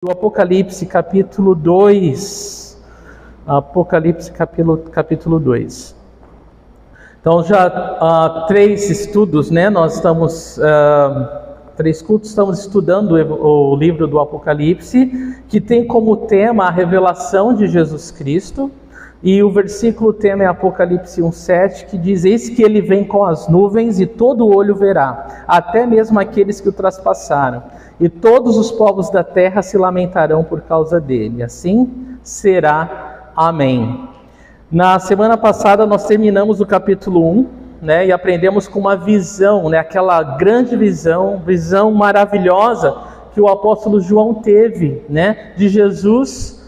Do Apocalipse capítulo 2. Apocalipse capítulo 2. Então já 3 estudos, né? Nós estamos, 3 cultos, estamos estudando o livro do Apocalipse, que tem como tema a revelação de Jesus Cristo. E o versículo tema é Apocalipse 1:7, que diz: eis que ele vem com as nuvens e todo olho verá, até mesmo aqueles que o traspassaram. E todos os povos da terra se lamentarão por causa dele. Assim será. Amém. Na semana passada nós terminamos o capítulo 1, né, e aprendemos com uma visão, né, aquela grande visão maravilhosa que o apóstolo João teve, né, de Jesus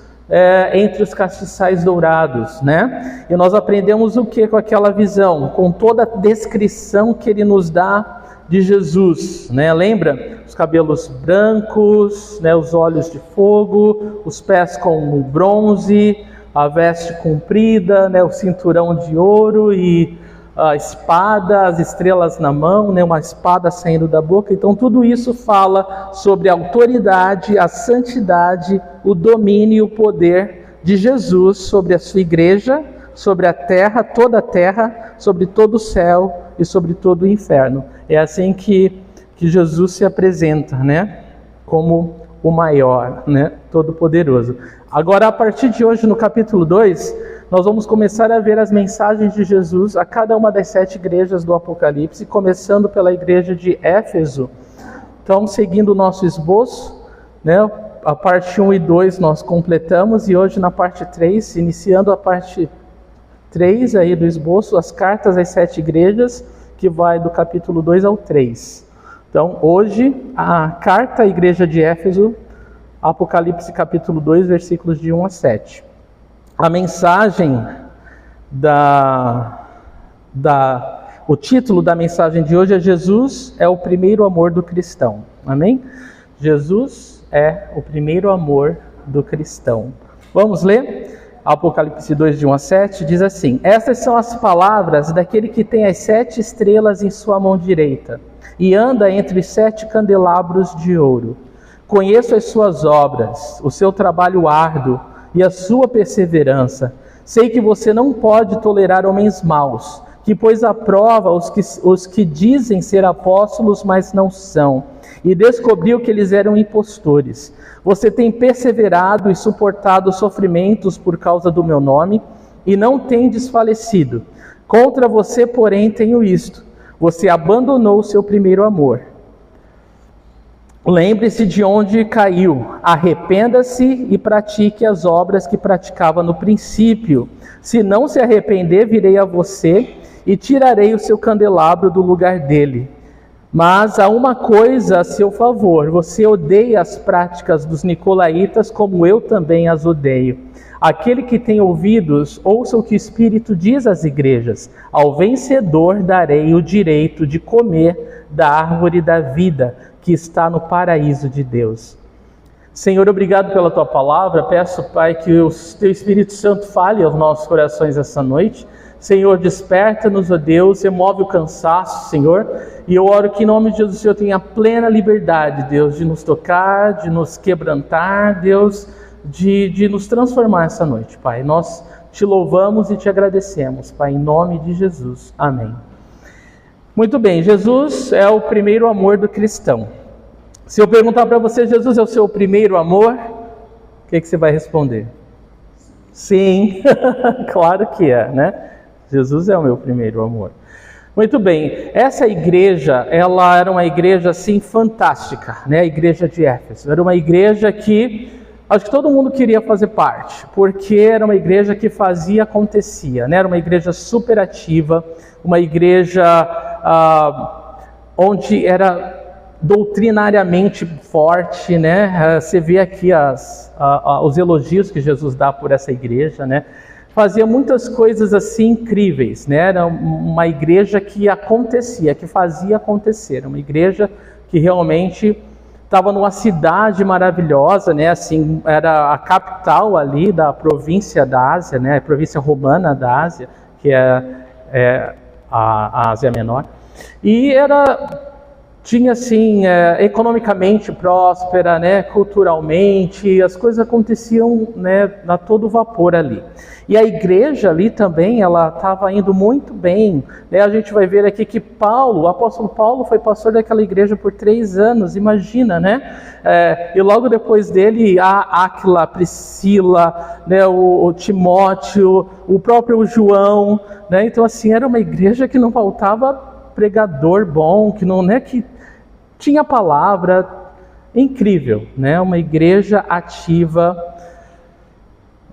entre os castiçais dourados, né? E nós aprendemos o que com aquela visão? Com toda a descrição que ele nos dá de Jesus, né? Lembra? Os cabelos brancos, né? Os olhos de fogo, os pés com bronze, a veste comprida, né? O cinturão de ouro e a espada, as estrelas na mão, né? Uma espada saindo da boca. Então tudo isso fala sobre a autoridade, a santidade, o domínio e o poder de Jesus sobre a sua igreja, sobre a terra, sobre todo o céu e sobre todo o inferno. É assim que Jesus se apresenta, né? Como o maior, né? Todo-poderoso. Agora, a partir de hoje, no capítulo 2, nós vamos começar a ver as mensagens de Jesus a cada uma das 7 igrejas do Apocalipse, começando pela igreja de Éfeso. Então, seguindo o nosso esboço, né? A parte 1 e 2 nós completamos, e hoje na parte 3, iniciando a parte 3 aí do esboço, as cartas às 7 igrejas, que vai do capítulo 2 ao 3. Então, hoje, a carta à igreja de Éfeso, Apocalipse capítulo 2, versículos de 1 a 7. A mensagem o título da mensagem de hoje é: Jesus é o primeiro amor do cristão. Amém? Jesus é o primeiro amor do cristão. Vamos ler? Apocalipse 2, de 1 a 7, diz assim: estas são as palavras daquele que tem as 7 estrelas em sua mão direita e anda entre os 7 candelabros de ouro. Conheço as suas obras, o seu trabalho árduo e a sua perseverança. Sei que você não pode tolerar homens maus, que pôs à prova os que dizem ser apóstolos, mas não são, e descobriu que eles eram impostores. Você tem perseverado e suportado sofrimentos por causa do meu nome, e não tem desfalecido. Contra você, porém, tenho isto: você abandonou o seu primeiro amor. Lembre-se de onde caiu, arrependa-se e pratique as obras que praticava no princípio. Se não se arrepender, virei a você e tirarei o seu candelabro do lugar dele. Mas há uma coisa a seu favor: você odeia as práticas dos nicolaítas, como eu também as odeio. Aquele que tem ouvidos, ouça o que o Espírito diz às igrejas. Ao vencedor darei o direito de comer da árvore da vida, que está no paraíso de Deus. Senhor, obrigado pela Tua palavra. Peço, Pai, que o Teu Espírito Santo fale aos nossos corações essa noite. Senhor, desperta-nos, ó Deus, remove o cansaço, Senhor. E eu oro que em nome de Jesus o Senhor tenha plena liberdade, Deus, de nos tocar, de nos quebrantar, Deus, de nos transformar essa noite, Pai. Nós Te louvamos e Te agradecemos, Pai, em nome de Jesus. Amém. Muito bem, Jesus é o primeiro amor do cristão. Se eu perguntar para você: Jesus é o seu primeiro amor? O que você vai responder? Sim, claro que é, né? Jesus é o meu primeiro amor. Muito bem, essa igreja, ela era uma igreja assim fantástica, né? A igreja de Éfeso. Era uma igreja que acho que todo mundo queria fazer parte, porque era uma igreja que fazia, acontecia, né? Era uma igreja super ativa, uma igreja onde era doutrinariamente forte, né? Você vê aqui os elogios que Jesus dá por essa igreja, né? Fazia muitas coisas assim incríveis, né? Era uma igreja que acontecia, que fazia acontecer, uma igreja que realmente estava numa cidade maravilhosa, né? Assim, era a capital ali da província da Ásia, né? A província romana da Ásia, que é a Ásia Menor. E era tinha assim, economicamente próspera, né, culturalmente, as coisas aconteciam, né, a todo vapor ali. E a igreja ali também, ela estava indo muito bem, né? A gente vai ver aqui que Paulo, o apóstolo Paulo foi pastor daquela igreja por 3 anos, imagina, né? E logo depois dele, a Áquila, a Priscila, né, o Timóteo, o próprio João, né? Então assim, era uma igreja que não faltava pregador bom, que não, né, que tinha palavra, incrível, né? Uma igreja ativa,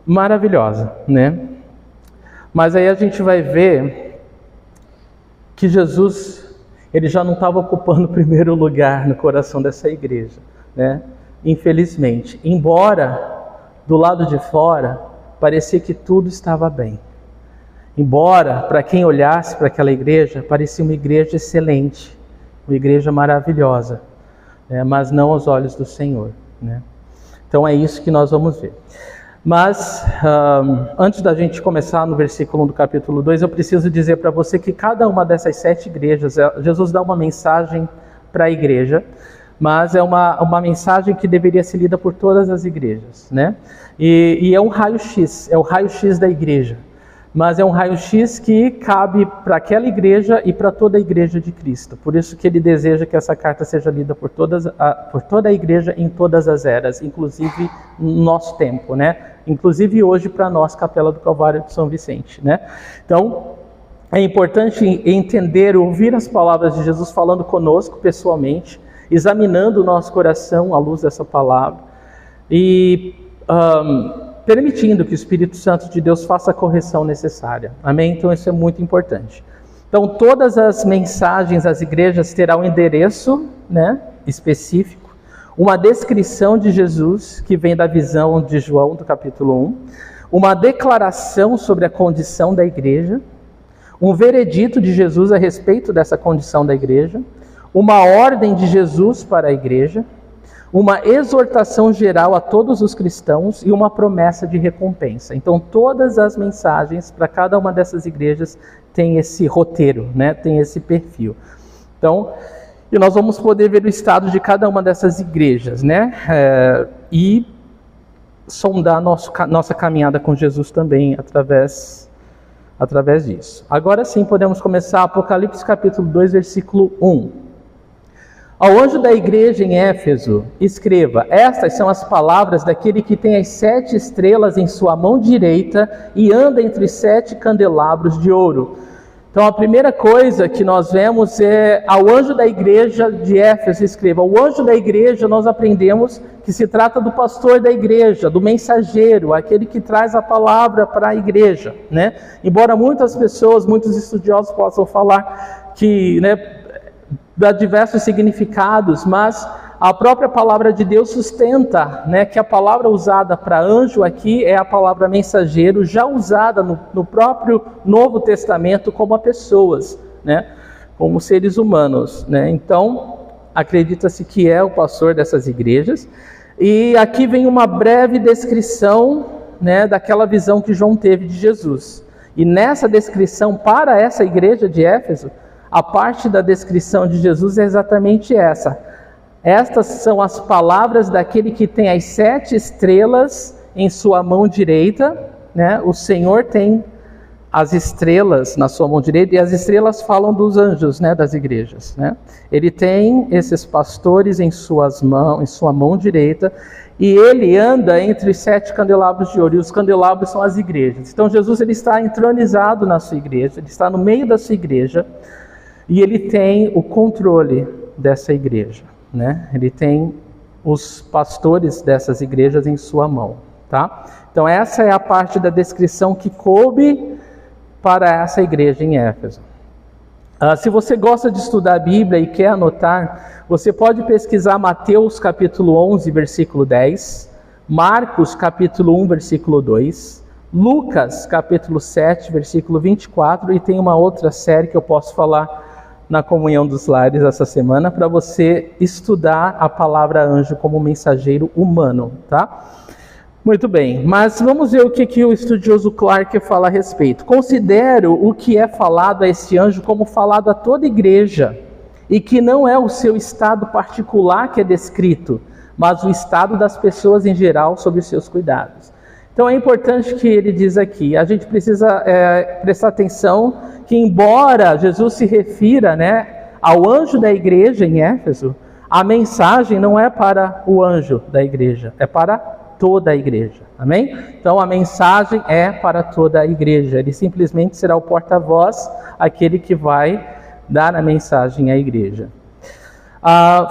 maravilhosa, né? Mas aí a gente vai ver que Jesus, ele já não estava ocupando o primeiro lugar no coração dessa igreja, né? Infelizmente, embora do lado de fora parecia que tudo estava bem. Embora, para quem olhasse para aquela igreja, parecia uma igreja excelente, uma igreja maravilhosa, né? Mas não aos olhos do Senhor, né? Então é isso que nós vamos ver. Mas, antes da gente começar no versículo 1 do capítulo 2, eu preciso dizer para você que cada uma dessas 7 igrejas, Jesus dá uma mensagem para a igreja, mas é uma mensagem que deveria ser lida por todas as igrejas, né? E é um raio-x, é o raio-x da igreja. Mas é um raio-x que cabe para aquela igreja e para toda a igreja de Cristo. Por isso que ele deseja que essa carta seja lida por toda a igreja em todas as eras, inclusive no nosso tempo, né? Inclusive hoje para nós, Capela do Calvário de São Vicente, né? Então, é importante entender, ouvir as palavras de Jesus falando conosco pessoalmente, examinando o nosso coração à luz dessa palavra e permitindo que o Espírito Santo de Deus faça a correção necessária. Amém? Então isso é muito importante. Então todas as mensagens às igrejas terão um endereço, né, específico, uma descrição de Jesus, que vem da visão de João, do capítulo 1, uma declaração sobre a condição da igreja, um veredito de Jesus a respeito dessa condição da igreja, uma ordem de Jesus para a igreja, uma exortação geral a todos os cristãos e uma promessa de recompensa. Então todas as mensagens para cada uma dessas igrejas tem esse roteiro, né? Tem esse perfil. Então, e nós vamos poder ver o estado de cada uma dessas igrejas, né? E sondar nossa caminhada com Jesus também através disso. Agora sim podemos começar Apocalipse capítulo 2, versículo 1. Ao anjo da igreja em Éfeso, escreva: estas são as palavras daquele que tem as 7 estrelas em sua mão direita e anda entre os 7 candelabros de ouro. Então a primeira coisa que nós vemos é: ao anjo da igreja de Éfeso, escreva. O anjo da igreja, nós aprendemos que se trata do pastor da igreja, do mensageiro, aquele que traz a palavra para a igreja, né? Embora muitas pessoas, muitos estudiosos possam falar que, né, dá diversos significados, mas a própria palavra de Deus sustenta, né, que a palavra usada para anjo aqui é a palavra mensageiro, já usada no próprio Novo Testamento como a pessoas, né, como seres humanos, né? Então, acredita-se que é o pastor dessas igrejas. E aqui vem uma breve descrição, né, daquela visão que João teve de Jesus. E nessa descrição para essa igreja de Éfeso, a parte da descrição de Jesus é exatamente essa. Estas são as palavras daquele que tem as 7 estrelas em sua mão direita, né? O Senhor tem as estrelas na sua mão direita, e as estrelas falam dos anjos, né, das igrejas, né? Ele tem esses pastores em sua mão direita, e ele anda entre os 7 candelabros de ouro, e os candelabros são as igrejas. Então Jesus, ele está entronizado na sua igreja, ele está no meio da sua igreja, e ele tem o controle dessa igreja, né? Ele tem os pastores dessas igrejas em sua mão, tá? Então essa é a parte da descrição que coube para essa igreja em Éfeso. Se você gosta de estudar a Bíblia e quer anotar, você pode pesquisar Mateus capítulo 11, versículo 10, Marcos capítulo 1, versículo 2, Lucas capítulo 7, versículo 24, e tem uma outra série que eu posso falar na Comunhão dos Lares essa semana, para você estudar a palavra anjo como mensageiro humano, tá? Muito bem, mas vamos ver o que o estudioso Clarke fala a respeito. Considero o que é falado a este anjo como falado a toda igreja, e que não é o seu estado particular que é descrito, mas o estado das pessoas em geral sob os seus cuidados. Então é importante que ele diz aqui, a gente precisa prestar atenção que embora Jesus se refira, ao anjo da igreja em Éfeso, a mensagem não é para o anjo da igreja, é para toda a igreja, amém? Então a mensagem é para toda a igreja, ele simplesmente será o porta-voz, aquele que vai dar a mensagem à igreja.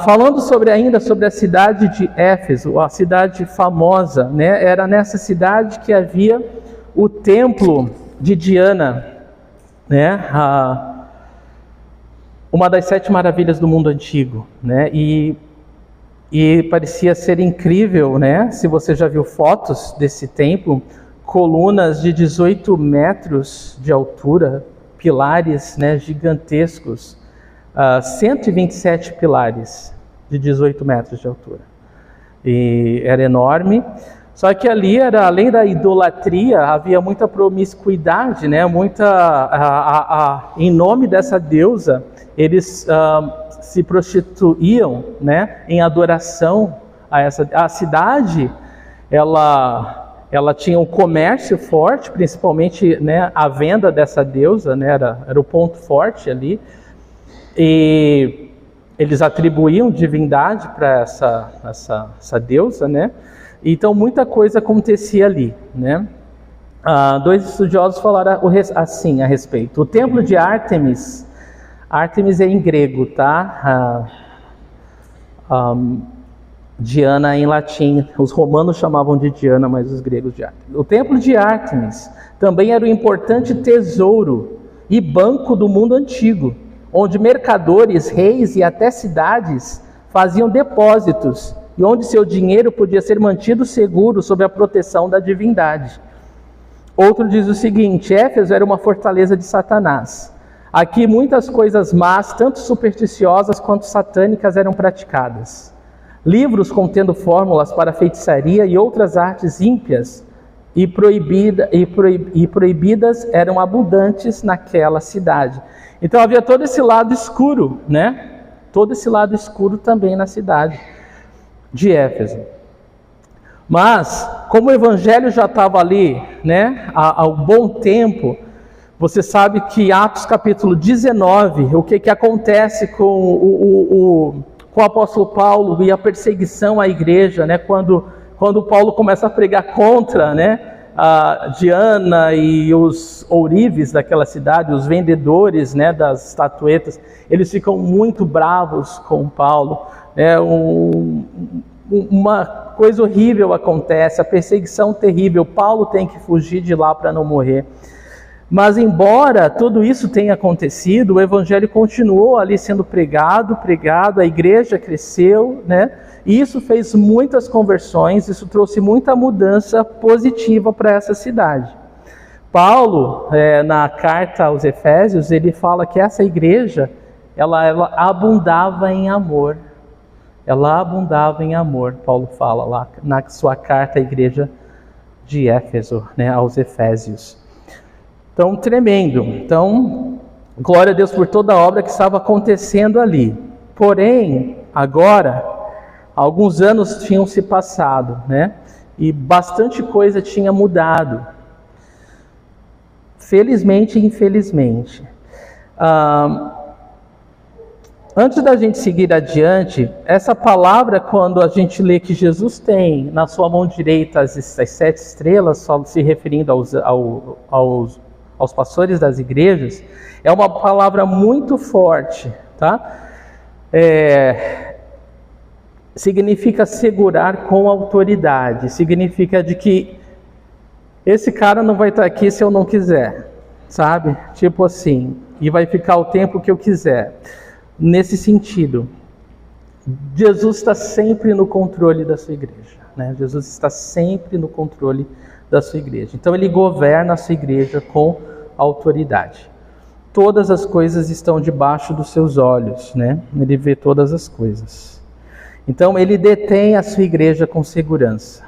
Falando ainda sobre a cidade de Éfeso, a cidade famosa, era nessa cidade que havia o templo de Diana, uma das 7 maravilhas do mundo antigo, e parecia ser incrível, se você já viu fotos desse templo, colunas de 18 metros de altura, pilares gigantescos, 127 pilares de 18 metros de altura. E era enorme. Só que ali, além da idolatria, havia muita promiscuidade, em nome dessa deusa, eles se prostituíam, em adoração a essa. A cidade, ela tinha um comércio forte, principalmente, a venda dessa deusa, era o ponto forte ali. E eles atribuíam divindade para essa deusa, Então muita coisa acontecia ali, 2 estudiosos falaram assim a respeito. O templo de Ártemis é em grego, tá? Diana em latim, os romanos chamavam de Diana, mas os gregos de Ártemis. O templo de Ártemis também era um importante tesouro e banco do mundo antigo, onde mercadores, reis e até cidades faziam depósitos e onde seu dinheiro podia ser mantido seguro sob a proteção da divindade. Outro diz o seguinte: Éfeso era uma fortaleza de Satanás. Aqui muitas coisas más, tanto supersticiosas quanto satânicas, eram praticadas. Livros contendo fórmulas para feitiçaria e outras artes ímpias e proibidas eram abundantes naquela cidade. Então havia todo esse lado escuro, Todo esse lado escuro também na cidade de Éfeso. Mas, como o evangelho já estava ali, há um bom tempo, você sabe que Atos capítulo 19, o que acontece com o apóstolo Paulo e a perseguição à igreja, quando Paulo começa a pregar contra, a Diana e os ourives daquela cidade, os vendedores, das estatuetas, eles ficam muito bravos com Paulo. Uma coisa horrível acontece, a perseguição terrível, Paulo tem que fugir de lá para não morrer. Mas embora tudo isso tenha acontecido, o evangelho continuou ali sendo pregado, a igreja cresceu, E isso fez muitas conversões, isso trouxe muita mudança positiva para essa cidade. Paulo, na carta aos Efésios, ele fala que essa igreja, ela abundava em amor. Ela abundava em amor, Paulo fala lá na sua carta à igreja de Éfeso, aos Efésios. Então, tremendo. Então, glória a Deus por toda a obra que estava acontecendo ali. Porém, agora, alguns anos tinham se passado, E bastante coisa tinha mudado. Felizmente e infelizmente. Antes da gente seguir adiante, essa palavra, quando a gente lê que Jesus tem na sua mão direita as 7 estrelas, só se referindo aos pastores das igrejas, é uma palavra muito forte, tá? Significa segurar com autoridade, significa de que esse cara não vai estar aqui se eu não quiser, sabe? Tipo assim, e vai ficar o tempo que eu quiser. Nesse sentido, Jesus está sempre no controle da sua igreja, Jesus está sempre no controle da sua igreja. Então ele governa a sua igreja com autoridade. Todas as coisas estão debaixo dos seus olhos, Ele vê todas as coisas. Então ele detém a sua igreja com segurança,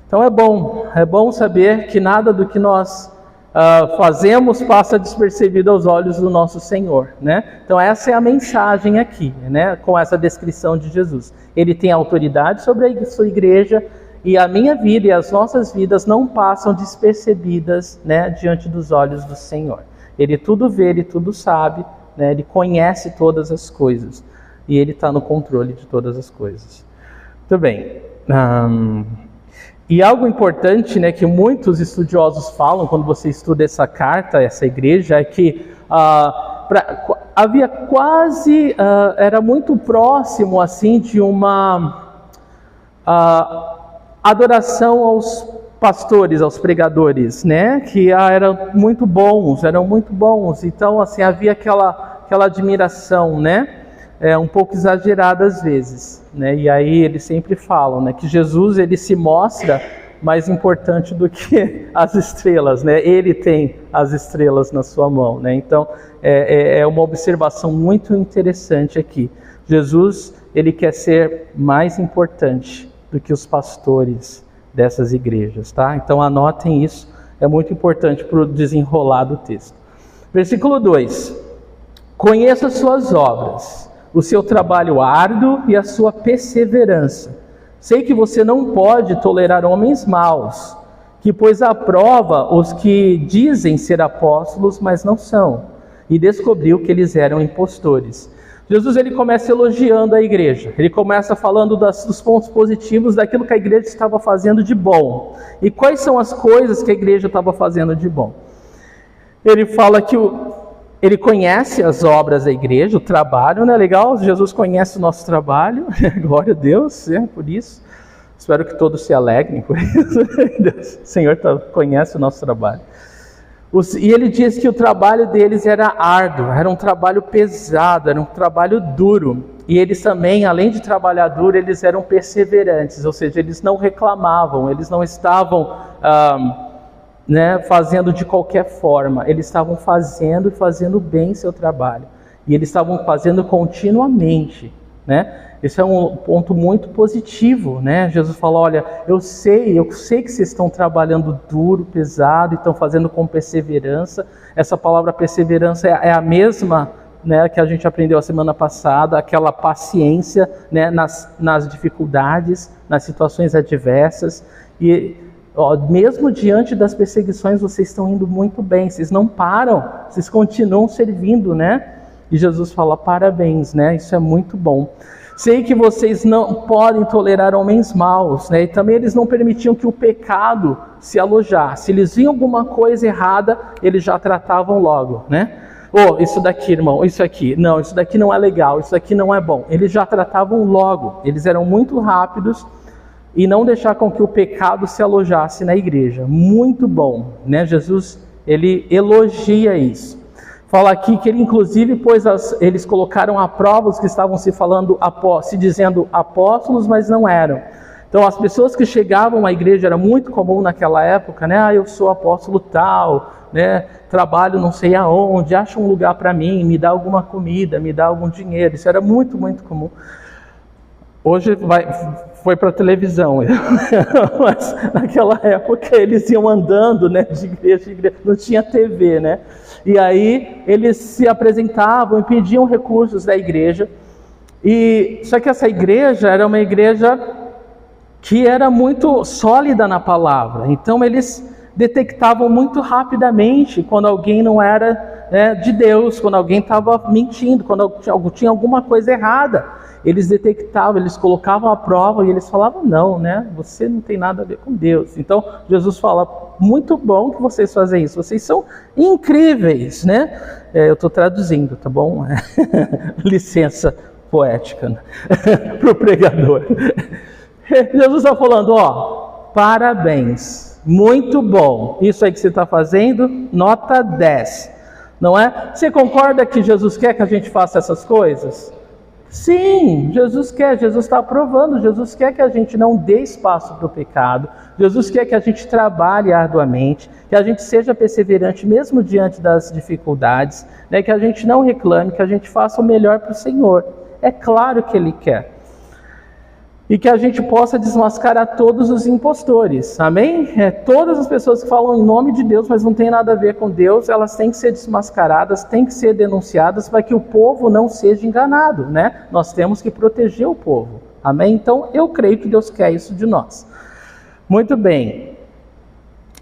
Então é bom saber que nada do que nós fazemos passa despercebido aos olhos do nosso Senhor, né? Então essa é a mensagem aqui, né? Com essa descrição de Jesus. Ele tem autoridade sobre a sua igreja, e a minha vida e as nossas vidas não passam despercebidas, né, diante dos olhos do Senhor. Ele tudo vê, Ele tudo sabe, né? Ele conhece todas as coisas, e Ele está no controle de todas as coisas. Muito bem. E algo importante, né, que muitos estudiosos falam quando você estuda essa carta, essa igreja, é que havia quase, era muito próximo assim de uma adoração aos pastores, aos pregadores, né, que eram muito bons, então assim, havia aquela admiração, né, um pouco exagerada às vezes, né? E aí eles sempre falam, né, que Jesus, ele se mostra mais importante do que as estrelas, né? Ele tem as estrelas na sua mão, né? Então é uma observação muito interessante aqui. Jesus, ele quer ser mais importante do que os pastores dessas igrejas, tá? Então anotem isso, é muito importante para o desenrolar do texto. Versículo 2: conheça suas obras, o seu trabalho árduo e a sua perseverança. Sei que você não pode tolerar homens maus, que pôs à prova os que dizem ser apóstolos, mas não são, e descobriu que eles eram impostores. Jesus, ele começa elogiando a igreja, ele começa falando dos pontos positivos daquilo que a igreja estava fazendo de bom. E quais são as coisas que a igreja estava fazendo de bom? Ele fala que ele conhece as obras da igreja, o trabalho, não é legal? Jesus conhece o nosso trabalho, glória a Deus, por isso. Espero que todos se alegrem por isso. Deus, o Senhor conhece o nosso trabalho. E ele diz que o trabalho deles era árduo, era um trabalho pesado, era um trabalho duro. E eles também, além de trabalhar duro, eles eram perseverantes, ou seja, eles não reclamavam, eles não estavam fazendo de qualquer forma, eles estavam fazendo bem seu trabalho, e eles estavam fazendo continuamente, né? Esse é um ponto muito positivo, né? Jesus fala, olha, eu sei que vocês estão trabalhando duro, pesado, e estão fazendo com perseverança. Essa palavra perseverança é a mesma, né, que a gente aprendeu a semana passada, aquela paciência, né, nas dificuldades, nas situações adversas, e mesmo diante das perseguições, vocês estão indo muito bem, vocês não param, vocês continuam servindo, né? E Jesus fala, parabéns, né? Isso é muito bom. Sei que vocês não podem tolerar homens maus, né? E também eles não permitiam que o pecado se alojasse. Se eles viam alguma coisa errada, eles já tratavam logo, né? Isso daqui, irmão, isso aqui daqui não é legal, isso daqui não é bom. Eles já tratavam logo, eles eram muito rápidos, e não deixar com que o pecado se alojasse na igreja. Muito bom, né? Jesus, ele elogia isso. Fala aqui que ele inclusive eles colocaram à prova os que estavam se dizendo apóstolos, mas não eram. Então as pessoas que chegavam à igreja, era muito comum naquela época, né? Eu sou apóstolo tal, né? Trabalho não sei aonde, acha um lugar para mim, me dá alguma comida, me dá algum dinheiro. Isso era muito, muito comum. Hoje foi para a televisão, mas naquela época eles iam andando, né, de igreja em igreja, não tinha TV, né? E aí eles se apresentavam e pediam recursos da igreja. Só que essa igreja era uma igreja que era muito sólida na palavra, então eles detectavam muito rapidamente quando alguém não era, né, de Deus, quando alguém estava mentindo, quando tinha alguma coisa errada. Eles detectavam, eles colocavam à prova e eles falavam, não, né? Você não tem nada a ver com Deus. Então, Jesus fala, muito bom que vocês fazem isso, vocês são incríveis, né? Eu estou traduzindo, tá bom? Licença poética, né? Para o pregador. Jesus está falando, parabéns, muito bom. Isso aí que você está fazendo, nota 10. Não é? Você concorda que Jesus quer que a gente faça essas coisas? Sim, Jesus quer, Jesus está aprovando, Jesus quer que a gente não dê espaço para o pecado, Jesus quer que a gente trabalhe arduamente, que a gente seja perseverante mesmo diante das dificuldades, né, que a gente não reclame, que a gente faça o melhor para o Senhor. É claro que Ele quer. E que a gente possa desmascarar todos os impostores, amém? Todas as pessoas que falam em nome de Deus, mas não tem nada a ver com Deus, elas têm que ser desmascaradas, têm que ser denunciadas para que o povo não seja enganado, né? Nós temos que proteger o povo, amém? Então, eu creio que Deus quer isso de nós. Muito bem.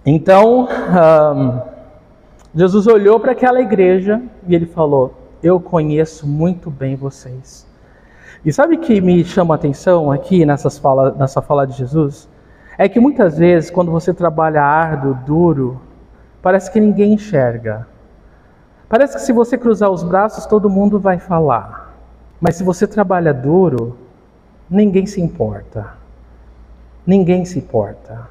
Então, Jesus olhou para aquela igreja e ele falou: eu conheço muito bem vocês. E sabe o que me chama a atenção aqui nessa fala de Jesus? É que muitas vezes, quando você trabalha árduo, duro, parece que ninguém enxerga. Parece que se você cruzar os braços, todo mundo vai falar. Mas se você trabalha duro, ninguém se importa. Ninguém se importa.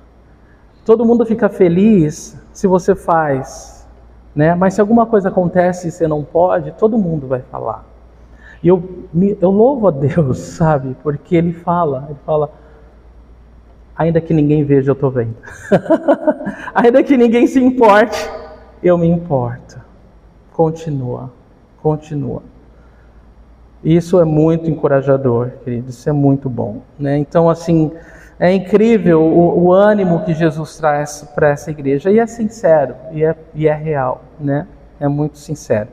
Todo mundo fica feliz se você faz, né? Mas se alguma coisa acontece e você não pode, todo mundo vai falar. E eu louvo a Deus, sabe? Porque Ele fala, ainda que ninguém veja, eu estou vendo. Ainda que ninguém se importe, eu me importo. Continua. Isso é muito encorajador, queridos, isso é muito bom, né? Então, assim, é incrível o ânimo que Jesus traz para essa igreja, e é sincero, e é real, né? É muito sincero.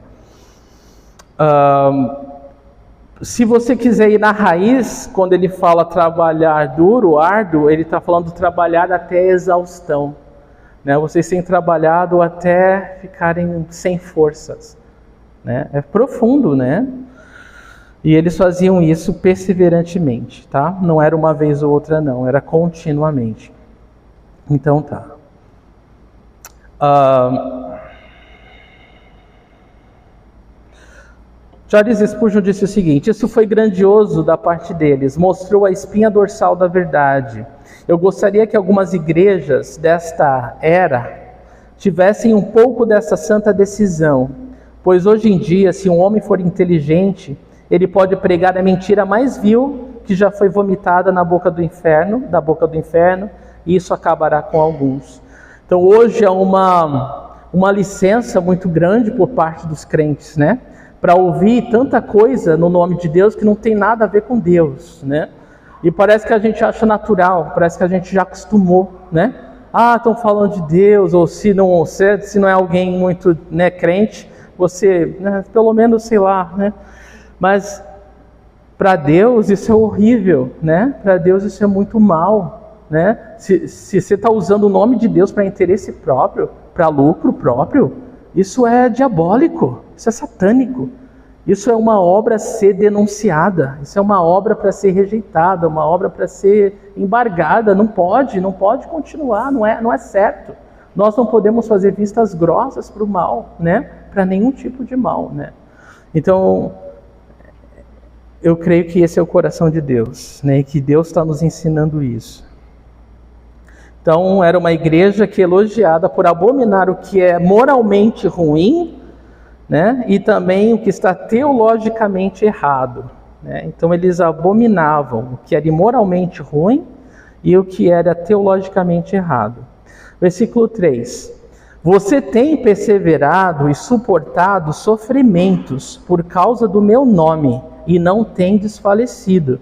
Se você quiser ir na raiz, quando ele fala trabalhar duro, árduo, ele está falando trabalhar até exaustão, né? Vocês têm trabalhado até ficarem sem forças, né? É profundo, né? E eles faziam isso perseverantemente, tá? Não era uma vez ou outra, não, era continuamente. Então tá. Charles Spurgeon disse o seguinte: isso foi grandioso da parte deles, mostrou a espinha dorsal da verdade. Eu gostaria que algumas igrejas desta era tivessem um pouco dessa santa decisão, pois hoje em dia, se um homem for inteligente, ele pode pregar a mentira mais vil que já foi vomitada da boca do inferno, e isso acabará com alguns. Então hoje é uma licença muito grande por parte dos crentes, né? Para ouvir tanta coisa no nome de Deus que não tem nada a ver com Deus, né? E parece que a gente acha natural, parece que a gente já acostumou, né? Estão falando de Deus, ou se não é alguém muito, né, crente, você, né, pelo menos, sei lá, né? Mas para Deus isso é horrível, né? Para Deus isso é muito mal, né? Se você está usando o nome de Deus para interesse próprio, para lucro próprio, isso é diabólico, isso é satânico. Isso é uma obra a ser denunciada, isso é uma obra para ser rejeitada, uma obra para ser embargada. Não pode continuar, não é certo. Nós não podemos fazer vistas grossas para o mal, né? Para nenhum tipo de mal, né? Então, eu creio que esse é o coração de Deus, né? E que Deus está nos ensinando isso. Então, era uma igreja que é elogiada por abominar o que é moralmente ruim, né? E também o que está teologicamente errado, né? Então, eles abominavam o que era moralmente ruim e o que era teologicamente errado. Versículo 3. Você tem perseverado e suportado sofrimentos por causa do meu nome e não tem desfalecido.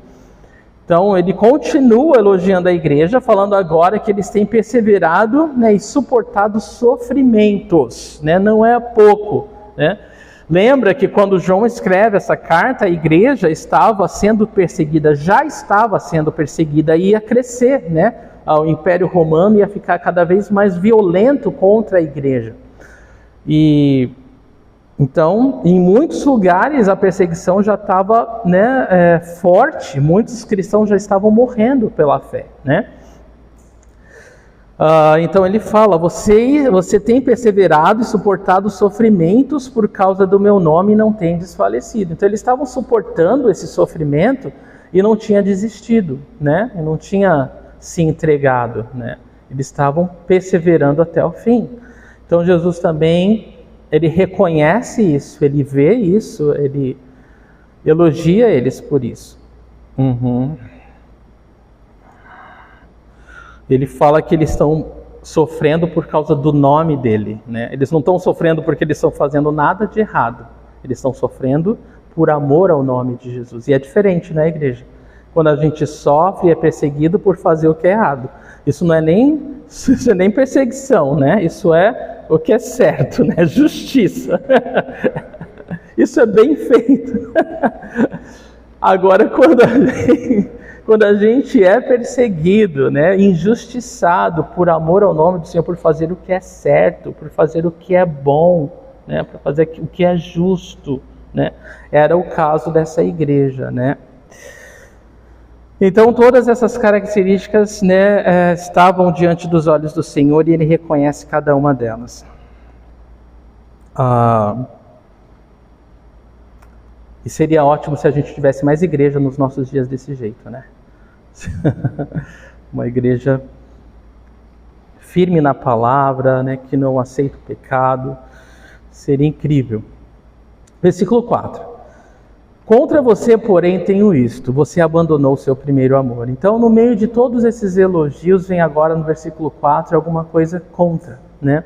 Então, ele continua elogiando a igreja, falando agora que eles têm perseverado, né, e suportado sofrimentos, né, não é pouco, né? Lembra que quando João escreve essa carta, a igreja estava sendo perseguida, já estava sendo perseguida, e ia crescer, né? O Império Romano ia ficar cada vez mais violento contra a igreja. E então, em muitos lugares a perseguição já estava, né, forte, muitos cristãos já estavam morrendo pela fé, né? Então ele fala, você tem perseverado e suportado sofrimentos por causa do meu nome e não tem desfalecido. Então eles estavam suportando esse sofrimento e não tinha desistido, né? E não tinha se entregado, né? Eles estavam perseverando até o fim. Então Jesus também, ele reconhece isso, ele vê isso, ele elogia eles por isso. Ele fala que eles estão sofrendo por causa do nome dele, né? Eles não estão sofrendo porque eles estão fazendo nada de errado. Eles estão sofrendo por amor ao nome de Jesus. E é diferente, né, igreja? quando a gente sofre e é perseguido por fazer o que é errado. Isso não é nem, isso é nem perseguição, né? Isso é o que é certo, né? Justiça. Isso é bem feito. Agora, quando a gente é perseguido, né, injustiçado por amor ao nome do Senhor, por fazer o que é certo, por fazer o que é bom, né, por fazer o que é justo, né, era o caso dessa igreja, né. Então todas essas características, né, estavam diante dos olhos do Senhor e Ele reconhece cada uma delas. E seria ótimo se a gente tivesse mais igreja nos nossos dias desse jeito, né? Uma igreja firme na palavra, né? Que não aceita o pecado. Seria incrível. Versículo 4. Contra você, porém, tenho isto: você abandonou o seu primeiro amor. Então, no meio de todos esses elogios, vem agora no versículo 4 alguma coisa contra, né?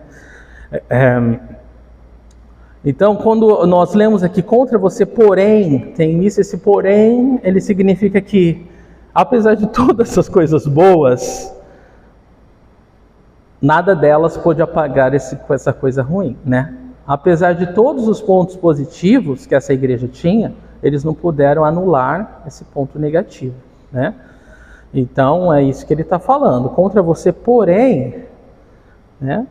Então, quando nós lemos aqui contra você, porém, tem isso, esse porém, ele significa que, apesar de todas essas coisas boas, nada delas pôde apagar essa coisa ruim, né? Apesar de todos os pontos positivos que essa igreja tinha, eles não puderam anular esse ponto negativo, né? Então, é isso que ele está falando. Contra você, porém, né?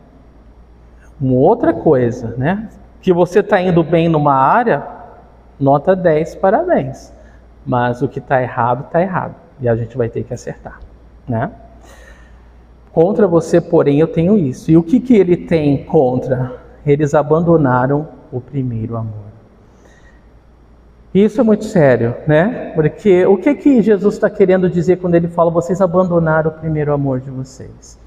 Uma outra coisa, né? Que você está indo bem numa área, nota 10, parabéns. Mas o que está errado, está errado. E a gente vai ter que acertar, né? Contra você, porém, eu tenho isso. E o que ele tem contra? Eles abandonaram o primeiro amor. Isso é muito sério, né? Porque o que Jesus está querendo dizer quando ele fala, vocês abandonaram o primeiro amor de vocês?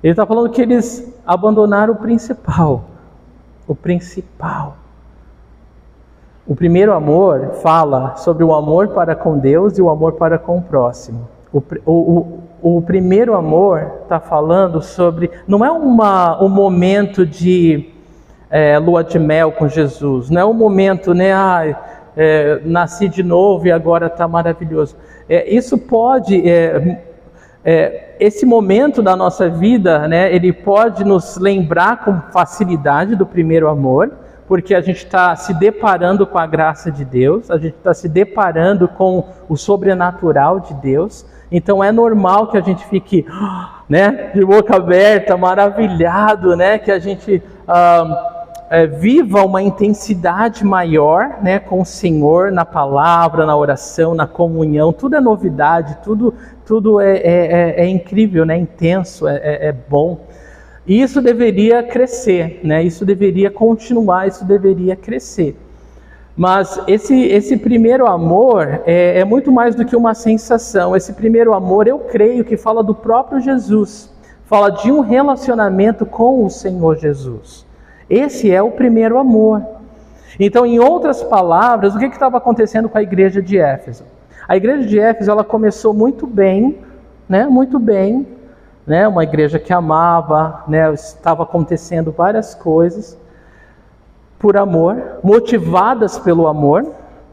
Ele está falando que eles abandonaram o principal. O principal. O primeiro amor fala sobre o amor para com Deus e o amor para com o próximo. O primeiro amor está falando sobre... Não é um momento de lua de mel com Jesus. Não é um momento, né? Nasci de novo e agora está maravilhoso. Isso pode... esse momento da nossa vida, né, ele pode nos lembrar com facilidade do primeiro amor, porque a gente está se deparando com a graça de Deus, a gente está se deparando com o sobrenatural de Deus, então é normal que a gente fique, né, de boca aberta, maravilhado, né, que a gente viva uma intensidade maior, né, com o Senhor, na palavra, na oração, na comunhão. Tudo é novidade, tudo é incrível, né, intenso, é bom. E isso deveria crescer, né, isso deveria continuar, isso deveria crescer. Mas esse primeiro amor é muito mais do que uma sensação. Esse primeiro amor, eu creio que fala do próprio Jesus, fala de um relacionamento com o Senhor Jesus. Esse é o primeiro amor. Então, em outras palavras, o que estava acontecendo com a igreja de Éfeso? A igreja de Éfeso, ela começou muito bem, né? Muito bem, né? Uma igreja que amava, né? Estava acontecendo várias coisas por amor, motivadas pelo amor,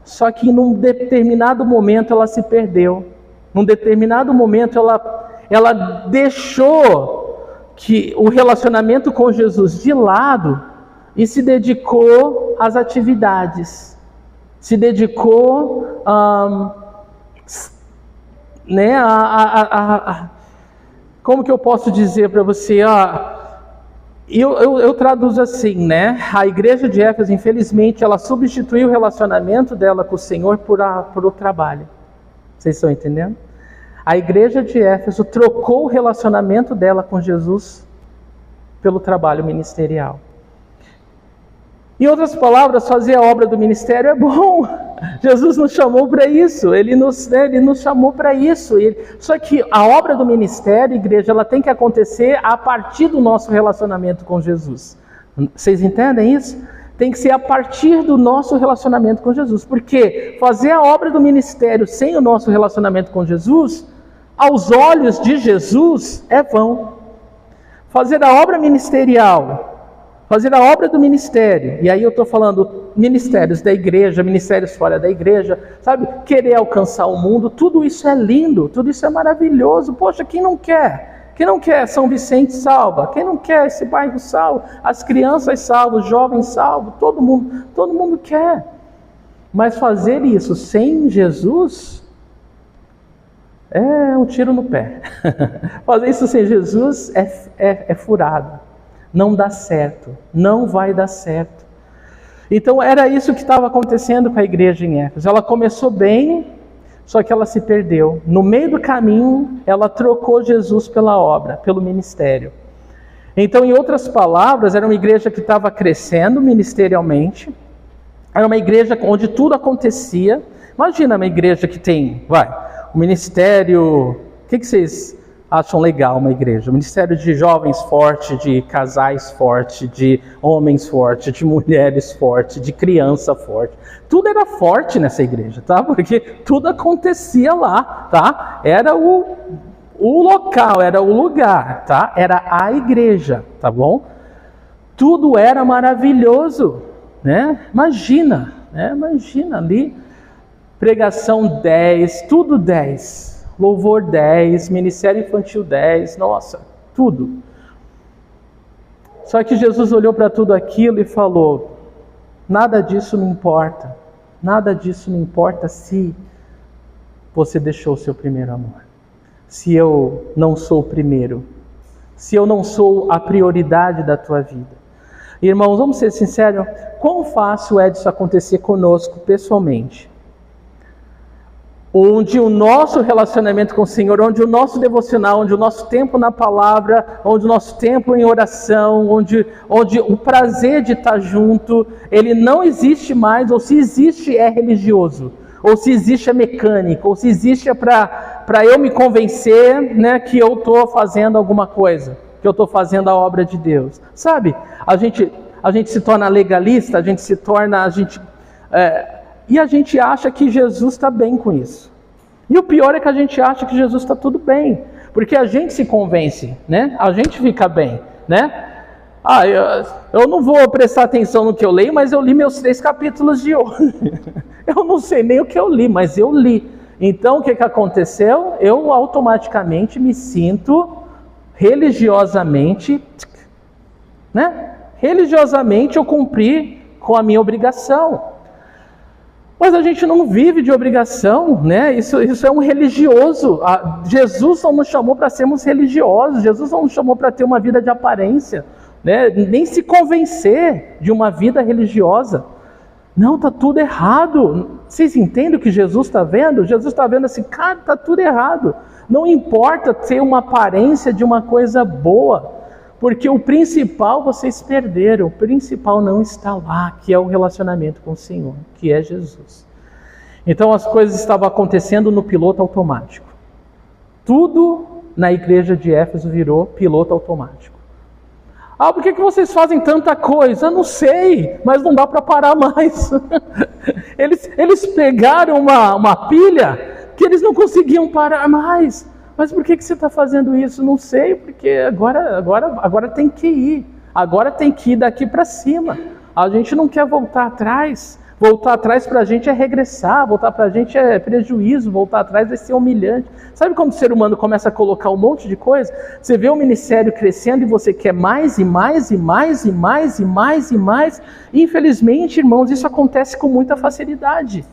só que num determinado momento ela se perdeu. Num determinado momento ela deixou que o relacionamento com Jesus de lado e se dedicou às atividades, se dedicou né, como que eu posso dizer para você? Eu traduzo assim, né? A igreja de Éfeso, infelizmente, ela substituiu o relacionamento dela com o Senhor por o trabalho. Vocês estão entendendo? A igreja de Éfeso trocou o relacionamento dela com Jesus pelo trabalho ministerial. Em outras palavras, fazer a obra do ministério é bom. Jesus nos chamou para isso, Ele nos chamou para isso. Só que a obra do ministério, igreja, ela tem que acontecer a partir do nosso relacionamento com Jesus. Vocês entendem isso? Tem que ser a partir do nosso relacionamento com Jesus. Porque fazer a obra do ministério sem o nosso relacionamento com Jesus, aos olhos de Jesus, é vão. Fazer a obra ministerial Fazer a obra do ministério. E aí eu estou falando ministérios da igreja, ministérios fora da igreja, sabe? Querer alcançar o mundo, tudo isso é lindo, tudo isso é maravilhoso. Poxa, quem não quer? Quem não quer São Vicente salva? Quem não quer esse bairro salvo? As crianças salvas, os jovens salvos, todo mundo quer. Mas fazer isso sem Jesus é um tiro no pé. Fazer isso sem Jesus é furado. Não dá certo, não vai dar certo. Então era isso que estava acontecendo com a igreja em Éfeso. Ela começou bem, só que ela se perdeu. No meio do caminho, ela trocou Jesus pela obra, pelo ministério. Então, em outras palavras, era uma igreja que estava crescendo ministerialmente. Era uma igreja onde tudo acontecia. Imagina uma igreja que tem, o ministério... O que vocês acham legal uma igreja? O ministério de jovens forte, de casais forte, de homens forte, de mulheres forte, de criança forte. Tudo era forte nessa igreja, tá? Porque tudo acontecia lá, tá? Era o local, era o lugar, tá? Era a igreja, tá bom? Tudo era maravilhoso, né? Imagina ali, pregação 10, tudo 10. Louvor 10, ministério infantil 10, nossa, tudo. Só que Jesus olhou para tudo aquilo e falou: nada disso me importa se você deixou o seu primeiro amor. Se eu não sou o primeiro, se eu não sou a prioridade da tua vida. Irmãos, vamos ser sinceros, quão fácil é disso acontecer conosco pessoalmente? Onde o nosso relacionamento com o Senhor, onde o nosso devocional, onde o nosso tempo na palavra, onde o nosso tempo em oração, onde o prazer de estar junto, ele não existe mais, ou se existe é religioso, ou se existe é mecânico, ou se existe é para eu me convencer, né, que eu estou fazendo alguma coisa, que eu estou fazendo a obra de Deus. Sabe, a gente se torna legalista, e a gente acha que Jesus está bem com isso. E o pior é que a gente acha que Jesus está tudo bem. Porque a gente se convence, né? A gente fica bem, né? Eu não vou prestar atenção no que eu leio, mas eu li meus 3 capítulos de hoje. Eu não sei nem o que eu li, mas eu li. Então o que aconteceu? Eu automaticamente me sinto religiosamente, né? Religiosamente eu cumpri com a minha obrigação. Mas a gente não vive de obrigação, né? Isso é um religioso. Jesus não nos chamou para sermos religiosos. Jesus não nos chamou para ter uma vida de aparência, né? Nem se convencer de uma vida religiosa. Não, está tudo errado. Vocês entendem o que Jesus está vendo? Jesus está vendo assim, cara, está tudo errado. Não importa ter uma aparência de uma coisa boa, porque o principal vocês perderam, o principal não está lá, que é o relacionamento com o Senhor, que é Jesus. Então as coisas estavam acontecendo no piloto automático. Tudo na igreja de Éfeso virou piloto automático. Por que vocês fazem tanta coisa? Não sei, mas não dá para parar mais. Eles pegaram uma pilha que eles não conseguiam parar mais. Mas por que você está fazendo isso? Não sei, porque agora tem que ir. Agora tem que ir daqui para cima. A gente não quer voltar atrás. Voltar atrás para a gente é regressar. Voltar para a gente é prejuízo. Voltar atrás vai ser humilhante. Sabe quando o ser humano começa a colocar um monte de coisa? Você vê o ministério crescendo e você quer mais e mais e mais e mais e mais e mais. E infelizmente, irmãos, isso acontece com muita facilidade.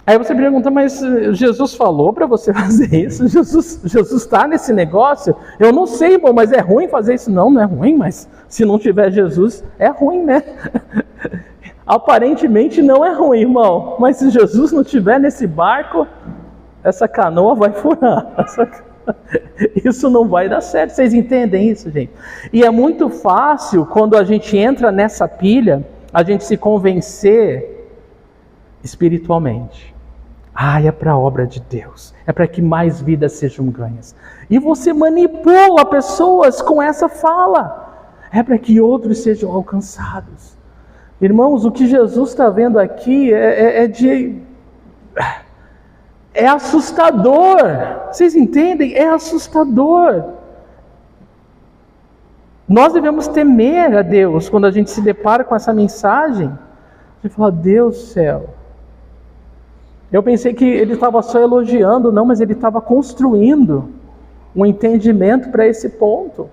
Aí você pergunta, mas Jesus falou para você fazer isso? Jesus está nesse negócio? Eu não sei, irmão, mas é ruim fazer isso? Não é ruim, mas se não tiver Jesus, é ruim, né? Aparentemente não é ruim, irmão, mas se Jesus não estiver nesse barco, essa canoa vai furar. Isso não vai dar certo. Vocês entendem isso, gente? E é muito fácil, quando a gente entra nessa pilha, a gente se convencer espiritualmente. É para a obra de Deus. É para que mais vidas sejam ganhas. E você manipula pessoas com essa fala. É para que outros sejam alcançados. Irmãos, o que Jesus está vendo aqui é assustador. Vocês entendem? É assustador. Nós devemos temer a Deus quando a gente se depara com essa mensagem. A gente fala, Deus do céu. Eu pensei que ele estava só elogiando, não, mas ele estava construindo um entendimento para esse ponto.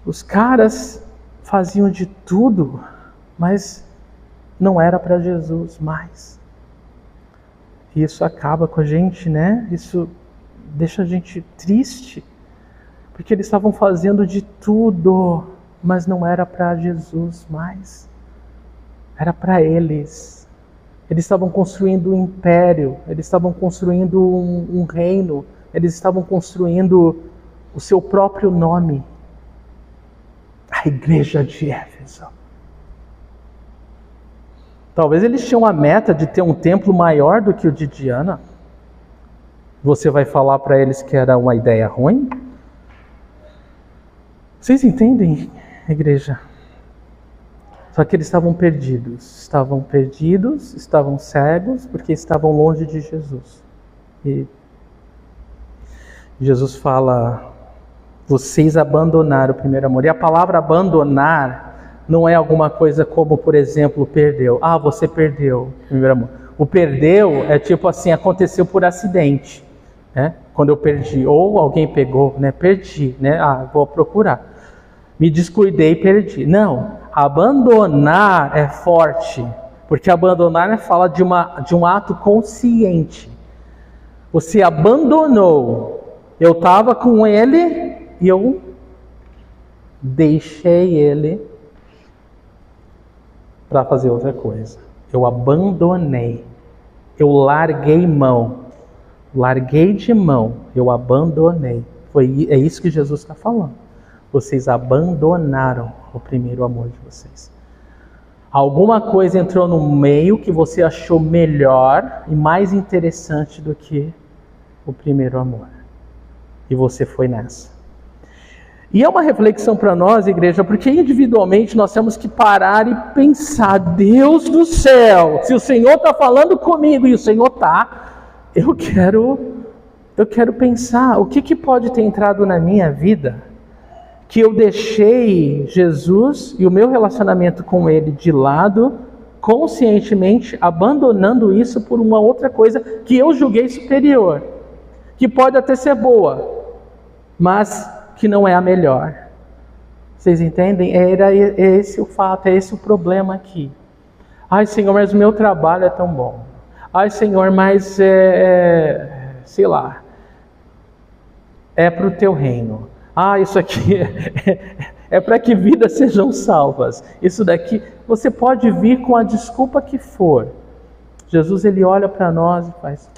Os caras faziam de tudo, mas não era para Jesus mais. E isso acaba com a gente, né? Isso deixa a gente triste. Porque eles estavam fazendo de tudo, mas não era para Jesus mais. Era para eles. Eles estavam construindo um império, eles estavam construindo um reino, eles estavam construindo o seu próprio nome. A igreja de Éfeso. Talvez eles tinham a meta de ter um templo maior do que o de Diana. Você vai falar para eles que era uma ideia ruim? Vocês entendem, igreja? Só que eles estavam perdidos, estavam cegos, porque estavam longe de Jesus. E Jesus fala, vocês abandonaram o primeiro amor. E a palavra abandonar não é alguma coisa como, por exemplo, perdeu. Ah, você perdeu o primeiro amor. O perdeu é tipo assim, aconteceu por acidente, né? Quando eu perdi, ou alguém pegou, né? Perdi, né? Ah, vou procurar. Me descuidei e perdi. Não, abandonar é forte, porque abandonar fala de um ato consciente. Você abandonou. Eu estava com ele e eu deixei ele para fazer outra coisa. Eu abandonei. Eu larguei mão. Larguei de mão. Eu abandonei. É isso que Jesus está falando. Vocês abandonaram o primeiro amor de vocês. Alguma coisa entrou no meio que você achou melhor e mais interessante do que o primeiro amor. E você foi nessa. E é uma reflexão para nós, igreja, porque individualmente nós temos que parar e pensar, Deus do céu, se o Senhor está falando comigo e o Senhor está, eu quero pensar, o que pode ter entrado na minha vida que eu deixei Jesus e o meu relacionamento com Ele de lado, conscientemente abandonando isso por uma outra coisa que eu julguei superior, que pode até ser boa, mas que não é a melhor. Vocês entendem? É esse o fato, é esse o problema aqui. Ai, Senhor, mas o meu trabalho é tão bom. Ai, Senhor, mas sei lá, é para o teu reino. Ah, isso aqui é para que vidas sejam salvas. Isso daqui, você pode vir com a desculpa que for. Jesus, ele olha para nós e faz...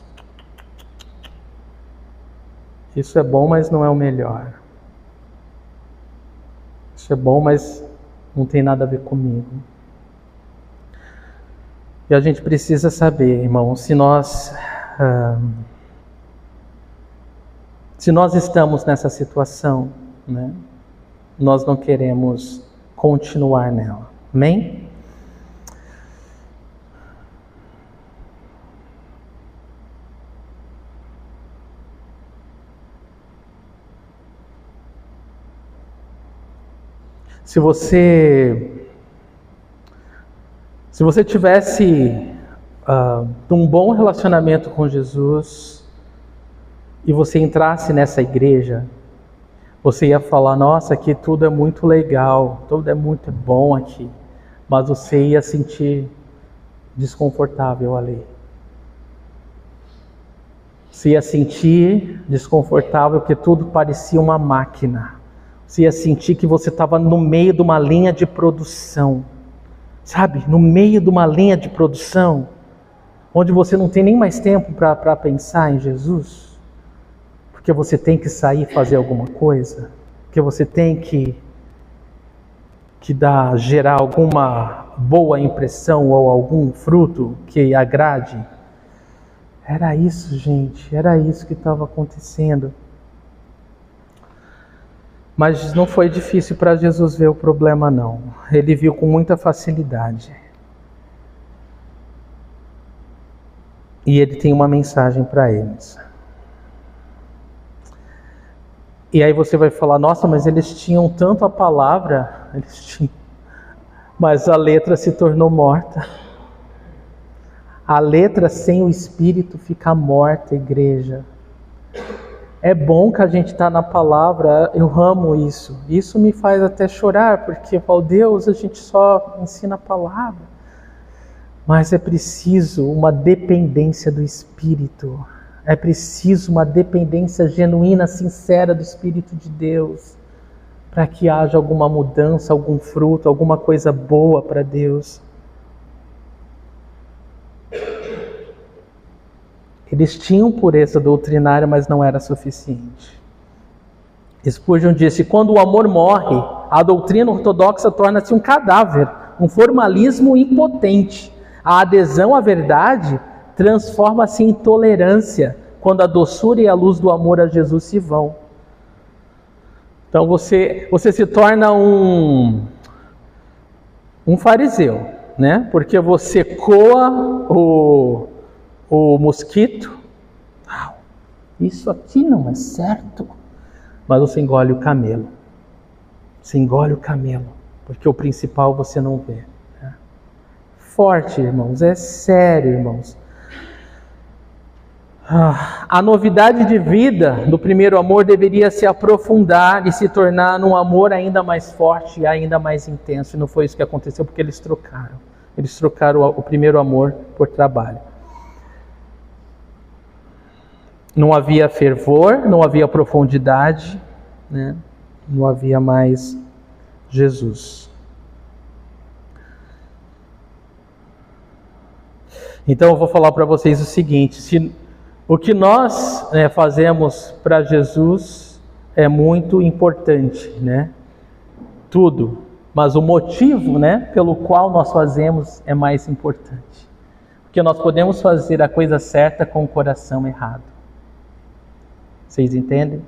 Isso é bom, mas não é o melhor. Isso é bom, mas não tem nada a ver comigo. E a gente precisa saber, irmão, se nós estamos nessa situação, né, nós não queremos continuar nela. Amém? Se você tivesse um bom relacionamento com Jesus e você entrasse nessa igreja, você ia falar, nossa, aqui tudo é muito legal, tudo é muito bom aqui, mas você ia sentir desconfortável ali. Você ia sentir desconfortável porque tudo parecia uma máquina. Você ia sentir que você estava no meio de uma linha de produção. Sabe? No meio de uma linha de produção, onde você não tem nem mais tempo para pensar em Jesus. Porque você tem que sair e fazer alguma coisa. Porque você tem que gerar alguma boa impressão ou algum fruto que agrade. Era isso, gente. Era isso que estava acontecendo. Mas não foi difícil para Jesus ver o problema, não. Ele viu com muita facilidade. E ele tem uma mensagem para eles. E aí você vai falar, nossa, mas eles tinham tanto a palavra, mas a letra se tornou morta. A letra sem o Espírito fica morta, igreja. É bom que a gente está na palavra, eu amo isso. Isso me faz até chorar, porque, ó Deus, a gente só ensina a palavra. Mas é preciso uma dependência do Espírito. É preciso uma dependência genuína, sincera do Espírito de Deus, para que haja alguma mudança, algum fruto, alguma coisa boa para Deus. Eles tinham pureza doutrinária, mas não era suficiente. Spurgeon disse, quando o amor morre, a doutrina ortodoxa torna-se um cadáver, um formalismo impotente. A adesão à verdade transforma-se em intolerância, quando a doçura e a luz do amor a Jesus se vão. Então você se torna um fariseu, né? Porque você coa o mosquito, isso aqui não é certo, mas você engole o camelo. Você engole o camelo, porque o principal você não vê. Né? Forte, irmãos, é sério, irmãos. A novidade de vida do primeiro amor deveria se aprofundar e se tornar um amor ainda mais forte e ainda mais intenso. E não foi isso que aconteceu, porque eles trocaram. Eles trocaram o primeiro amor por trabalho. Não havia fervor, não havia profundidade, né? Não havia mais Jesus. Então eu vou falar para vocês o seguinte, o que nós fazemos para Jesus é muito importante, né? Tudo, mas o motivo, né, pelo qual nós fazemos é mais importante. Porque nós podemos fazer a coisa certa com o coração errado. Vocês entendem?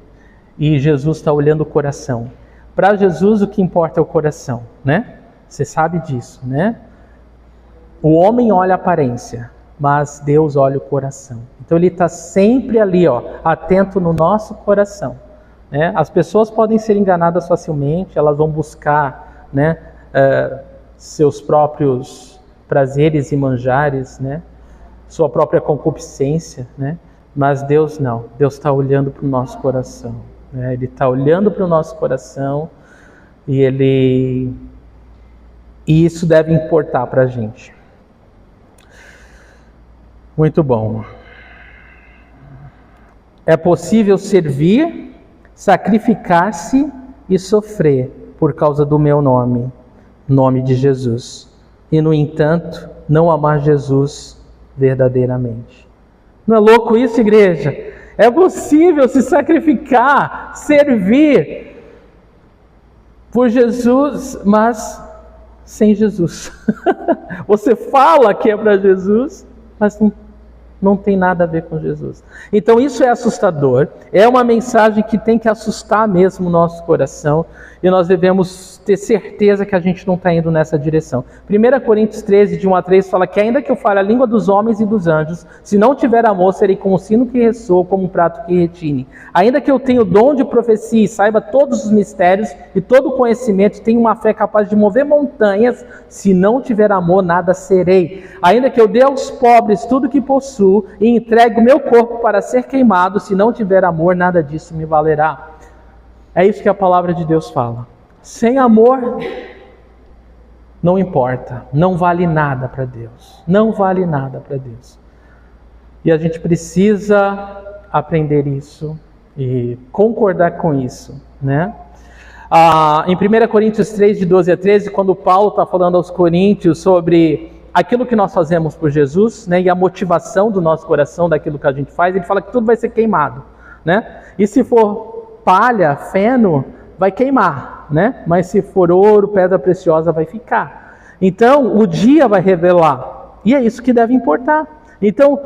E Jesus está olhando o coração. Para Jesus o que importa é o coração, né? Você sabe disso, né? O homem olha a aparência, mas Deus olha o coração. Então Ele está sempre ali, atento no nosso coração. Né? As pessoas podem ser enganadas facilmente, elas vão buscar, né, seus próprios prazeres e manjares, né? Sua própria concupiscência, né? Mas Deus não, Deus está olhando para o nosso coração, né? Ele está olhando para o nosso coração e isso deve importar para a gente. Muito bom. É possível servir, sacrificar-se e sofrer por causa do meu nome, nome de Jesus. E no entanto, não amar Jesus verdadeiramente. Não é louco isso, igreja? É possível se sacrificar, servir por Jesus, mas sem Jesus. Você fala que é para Jesus, mas não tem nada a ver com Jesus. Então isso é assustador, é uma mensagem que tem que assustar mesmo o nosso coração, e nós devemos ter certeza que a gente não está indo nessa direção. 1 Coríntios 13, de 1 a 3, fala que ainda que eu fale a língua dos homens e dos anjos, se não tiver amor, serei como um sino que ressoa, como um prato que retine. Ainda que eu tenha o dom de profecia e saiba todos os mistérios e todo o conhecimento, tenha uma fé capaz de mover montanhas, se não tiver amor, nada serei. Ainda que eu dê aos pobres tudo que possuo e entregue o meu corpo para ser queimado, se não tiver amor, nada disso me valerá. É isso que a palavra de Deus fala. Sem amor, não importa, não vale nada para Deus. Não vale nada para Deus. E a gente precisa aprender isso e concordar com isso, né? Em 1 Coríntios 3, de 12 a 13, quando Paulo está falando aos coríntios sobre aquilo que nós fazemos por Jesus, né, e a motivação do nosso coração daquilo que a gente faz, ele fala que tudo vai ser queimado, né? E se for palha, feno, vai queimar, né? Mas se for ouro, pedra preciosa, vai ficar. Então, o dia vai revelar. E é isso que deve importar. Então,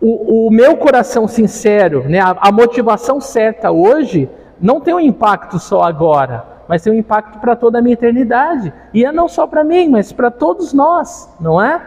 o meu coração sincero, né, a motivação certa hoje, não tem um impacto só agora, mas tem um impacto para toda a minha eternidade. E é não só para mim, mas para todos nós, não é?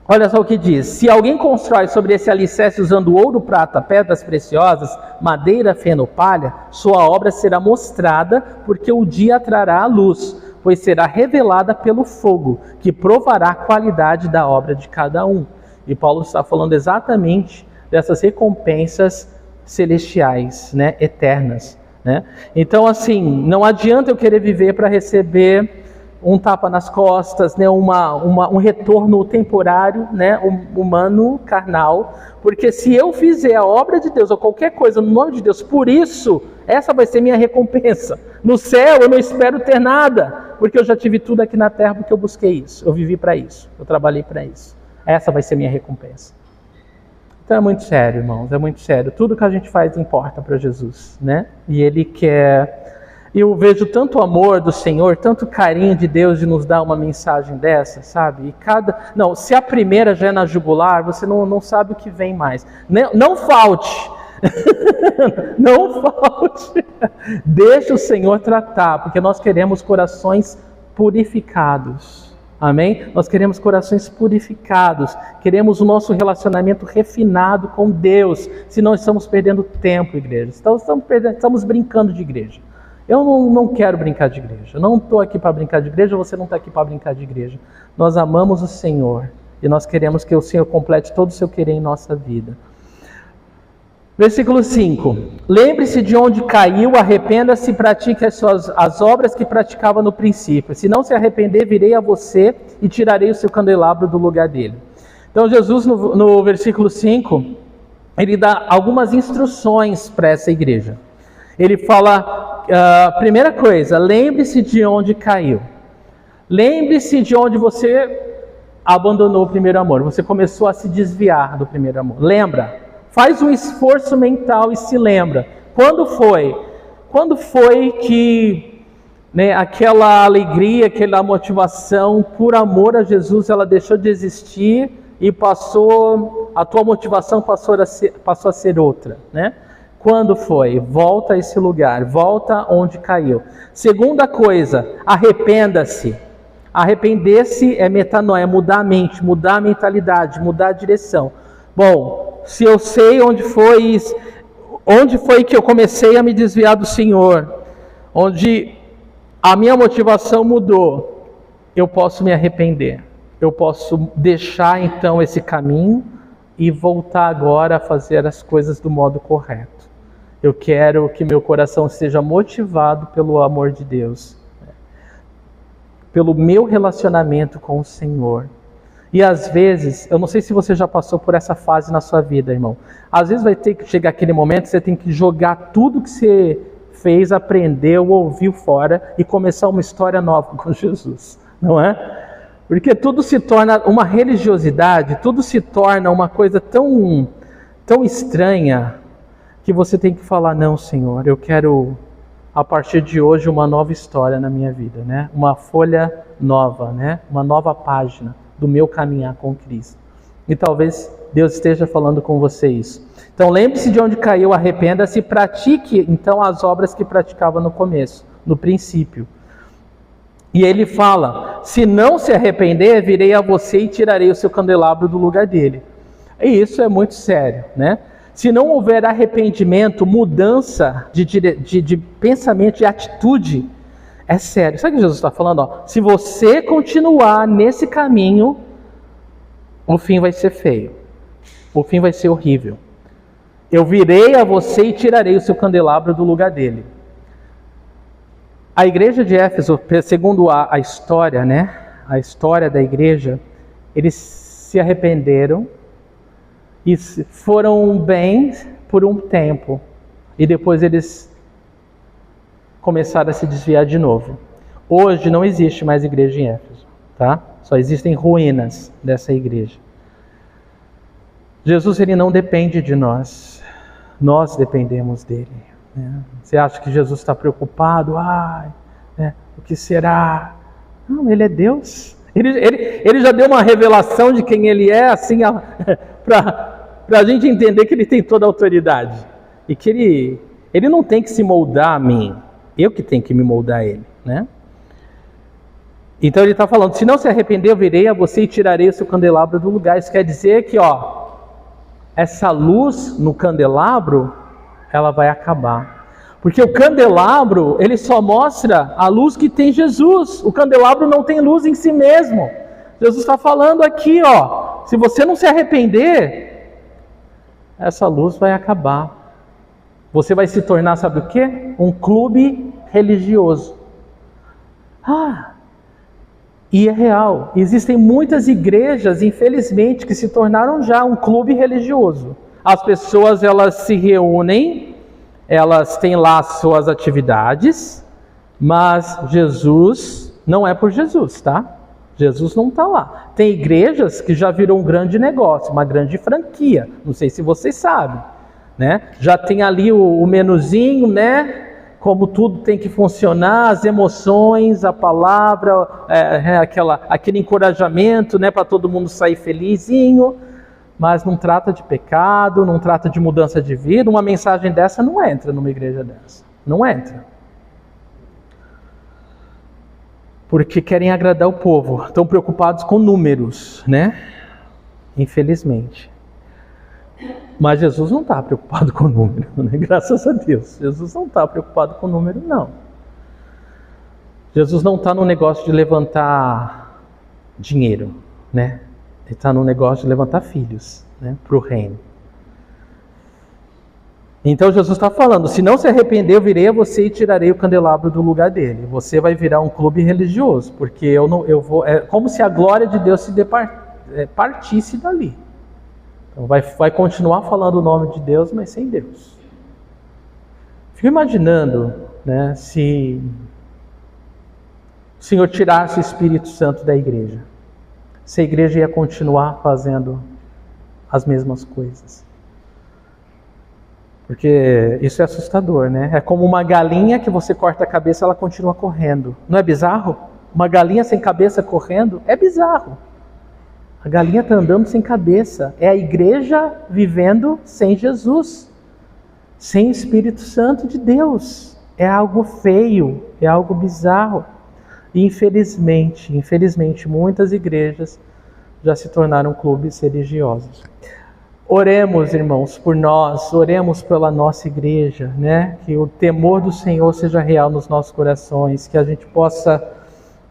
Olha só o que diz: se alguém constrói sobre esse alicerce usando ouro, prata, pedras preciosas, madeira, feno, palha, sua obra será mostrada, porque o dia trará a luz, pois será revelada pelo fogo, que provará a qualidade da obra de cada um. E Paulo está falando exatamente dessas recompensas celestiais, né, eternas, né? Então, assim, não adianta eu querer viver para receber um tapa nas costas, né, um retorno temporário, né, humano, carnal, porque se eu fizer a obra de Deus ou qualquer coisa no nome de Deus, por isso, essa vai ser minha recompensa. No céu eu não espero ter nada, porque eu já tive tudo aqui na terra, porque eu busquei isso, eu vivi para isso, eu trabalhei para isso. Essa vai ser minha recompensa. Então é muito sério, irmãos, é muito sério. Tudo que a gente faz importa para Jesus, né? E Ele quer... Eu vejo tanto amor do Senhor, tanto carinho de Deus de nos dar uma mensagem dessa, sabe? E não, se a primeira já é na jugular, você não sabe o que vem mais. Não falte. Não falte. Deixa o Senhor tratar, porque nós queremos corações purificados. Amém? Nós queremos corações purificados. Queremos o nosso relacionamento refinado com Deus. Senão estamos perdendo tempo, igreja. Estamos brincando de igreja. Eu não quero brincar de igreja. Eu não estou aqui para brincar de igreja, você não está aqui para brincar de igreja. Nós amamos o Senhor e nós queremos que o Senhor complete todo o seu querer em nossa vida. Versículo 5. Lembre-se de onde caiu, arrependa-se e pratique as obras que praticava no princípio. Se não se arrepender, virei a você e tirarei o seu candelabro do lugar dele. Então Jesus, no versículo 5, ele dá algumas instruções para essa igreja. Ele fala, primeira coisa, lembre-se de onde caiu. Lembre-se de onde você abandonou o primeiro amor. Você começou a se desviar do primeiro amor. Lembra? Faz um esforço mental e se lembra. Quando foi? Quando foi que, né, aquela alegria, aquela motivação por amor a Jesus, ela deixou de existir e a tua motivação passou a ser outra, né? Quando foi? Volta a esse lugar, volta onde caiu. Segunda coisa, arrependa-se. Arrepender-se é metanoia, é mudar a mente, mudar a mentalidade, mudar a direção. Bom, se eu sei onde foi que eu comecei a me desviar do Senhor, onde a minha motivação mudou, eu posso me arrepender. Eu posso deixar então esse caminho e voltar agora a fazer as coisas do modo correto. Eu quero que meu coração seja motivado pelo amor de Deus, pelo meu relacionamento com o Senhor. E às vezes, eu não sei se você já passou por essa fase na sua vida, irmão. Às vezes vai ter que chegar aquele momento que você tem que jogar tudo que você fez, aprendeu, ouviu fora e começar uma história nova com Jesus, não é? Porque tudo se torna uma religiosidade, tudo se torna uma coisa tão estranha, que você tem que falar, não, Senhor, eu quero, a partir de hoje, uma nova história na minha vida, né? Uma folha nova, né? Uma nova página do meu caminhar com Cristo. E talvez Deus esteja falando com você isso. Então, lembre-se de onde caiu, arrependa-se e pratique, então, as obras que praticava no começo, no princípio. E ele fala, se não se arrepender, virei a você e tirarei o seu candelabro do lugar dele. E isso é muito sério, né? Se não houver arrependimento, mudança de pensamento, de atitude, é sério. Sabe o que Jesus está falando? Se você continuar nesse caminho, o fim vai ser feio. O fim vai ser horrível. Eu virei a você e tirarei o seu candelabro do lugar dele. A igreja de Éfeso, segundo a história, né? A história da igreja, eles se arrependeram e foram bem por um tempo. E depois eles começaram a se desviar de novo. Hoje não existe mais igreja em Éfeso, tá? Só existem ruínas dessa igreja. Jesus, ele não depende de nós. Nós dependemos dele. Né? Você acha que Jesus está preocupado? Né? O que será? Não, ele é Deus. Ele já deu uma revelação de quem ele é, assim, para a gente entender que ele tem toda a autoridade. E que ele não tem que se moldar a mim. Eu que tenho que me moldar a ele, né? Então ele está falando, se não se arrepender, eu virei a você e tirarei o seu candelabro do lugar. Isso quer dizer que, essa luz no candelabro, ela vai acabar. Porque o candelabro, ele só mostra a luz que tem Jesus. O candelabro não tem luz em si mesmo. Jesus está falando aqui, se você não se arrepender, essa luz vai acabar. Você vai se tornar, sabe o quê? Um clube religioso. E é real. Existem muitas igrejas, infelizmente, que se tornaram já um clube religioso. As pessoas, elas se reúnem, elas têm lá suas atividades, mas Jesus não é por Jesus, tá? Jesus não está lá. Tem igrejas que já virou um grande negócio, uma grande franquia. Não sei se vocês sabem, né? Já tem ali o menuzinho, né? Como tudo tem que funcionar, as emoções, a palavra, aquele encorajamento, né? Para todo mundo sair felizinho. Mas não trata de pecado, não trata de mudança de vida. Uma mensagem dessa não entra numa igreja dessa. Não entra. Porque querem agradar o povo. Estão preocupados com números, né? Infelizmente. Mas Jesus não está preocupado com número, né? Graças a Deus. Jesus não está preocupado com número, não. Jesus não está no negócio de levantar dinheiro, né? Ele está no negócio de levantar filhos, né? Para o reino. Então Jesus está falando, se não se arrepender, eu virei a você e tirarei o candelabro do lugar dele. Você vai virar um clube religioso, porque eu vou. É como se a glória de Deus se partisse dali. Então vai continuar falando o nome de Deus, mas sem Deus. Fico imaginando, né, se o Senhor tirasse o Espírito Santo da igreja. Se a igreja ia continuar fazendo as mesmas coisas. Porque isso é assustador, né? É como uma galinha que você corta a cabeça, ela continua correndo. Não é bizarro? Uma galinha sem cabeça correndo? É bizarro. A galinha está andando sem cabeça. É a igreja vivendo sem Jesus. Sem o Espírito Santo de Deus. É algo feio, é algo bizarro. E infelizmente, muitas igrejas já se tornaram clubes religiosos. Oremos, irmãos, por nós, oremos pela nossa igreja, né? Que o temor do Senhor seja real nos nossos corações, que a gente possa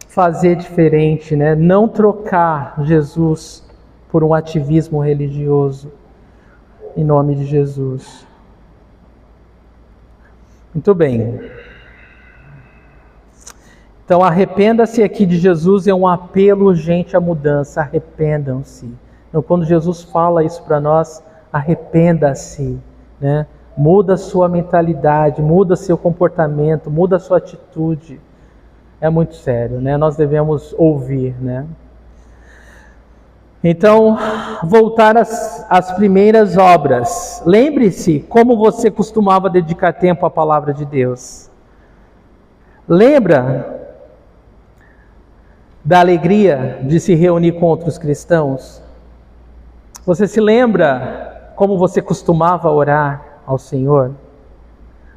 fazer diferente, né? Não trocar Jesus por um ativismo religioso, em nome de Jesus. Muito bem. Então, arrependa-se aqui de Jesus é um apelo urgente à mudança, arrependam-se. Então, quando Jesus fala isso para nós, arrependa-se, né? Muda a sua mentalidade, muda seu comportamento, muda a sua atitude. É muito sério, né? Nós devemos ouvir, né? Então, voltar às primeiras obras. Lembre-se como você costumava dedicar tempo à palavra de Deus. Lembra da alegria de se reunir com outros cristãos? Você se lembra como você costumava orar ao Senhor?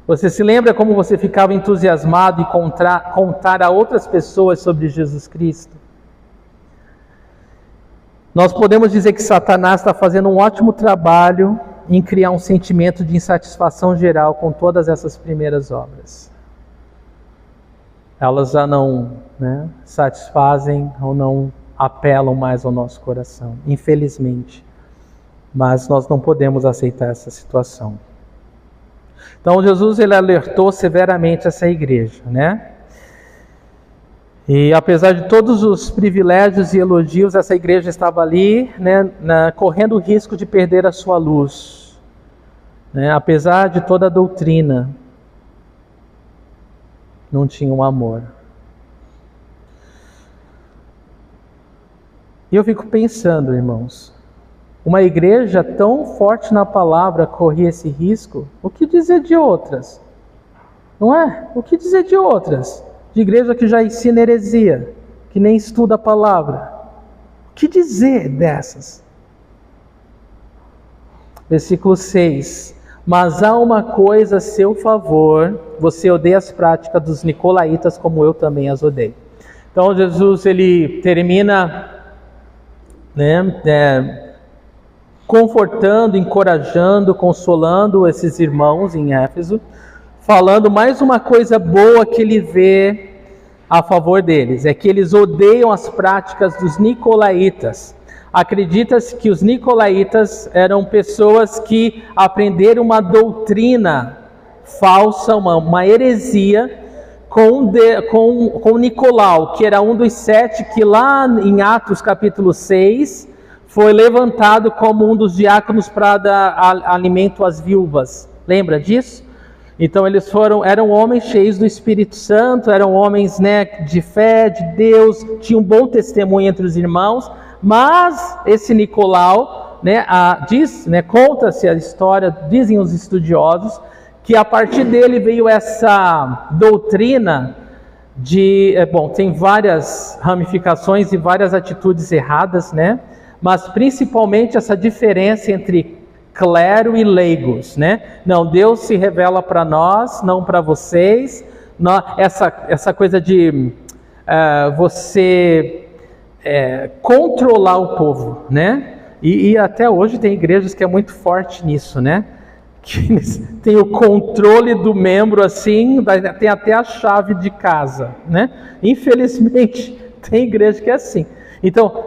Você se lembra como você ficava entusiasmado em contar a outras pessoas sobre Jesus Cristo? Nós podemos dizer que Satanás está fazendo um ótimo trabalho em criar um sentimento de insatisfação geral com todas essas primeiras obras. Elas já não, né, satisfazem ou não apelam mais ao nosso coração, infelizmente. Mas nós não podemos aceitar essa situação. Então Jesus ele alertou severamente essa igreja, né? E apesar de todos os privilégios e elogios, essa igreja estava ali, né, correndo o risco de perder a sua luz, né? Apesar de toda a doutrina, não tinha um amor. E eu fico pensando, irmãos, uma igreja tão forte na palavra corria esse risco, o que dizer de outras? Não é? O que dizer de outras? De igreja que já ensina heresia, que nem estuda a palavra. O que dizer dessas? Versículo 6. Mas há uma coisa a seu favor, você odeia as práticas dos nicolaítas como eu também as odeio. Então Jesus ele termina, né, confortando, encorajando, consolando esses irmãos em Éfeso, falando mais uma coisa boa que ele vê a favor deles, é que eles odeiam as práticas dos nicolaítas. Acredita-se que os nicolaítas eram pessoas que aprenderam uma doutrina falsa, uma heresia, com Nicolau, que era um dos 7 que lá em Atos capítulo 6 foi levantado como um dos diáconos para dar alimento às viúvas. Lembra disso? Então eles eram homens cheios do Espírito Santo, eram homens, né, de fé, de Deus, tinham um bom testemunho entre os irmãos, mas esse Nicolau, né, conta-se a história, dizem os estudiosos, que a partir dele veio essa doutrina tem várias ramificações e várias atitudes erradas, né? Mas principalmente essa diferença entre clero e leigos, né? Não, Deus se revela para nós, não para vocês. Essa coisa de você controlar o povo, né? E até hoje tem igrejas que é muito forte nisso, né? Que eles têm o controle do membro assim, tem até a chave de casa, né? Infelizmente, tem igreja que é assim. Então,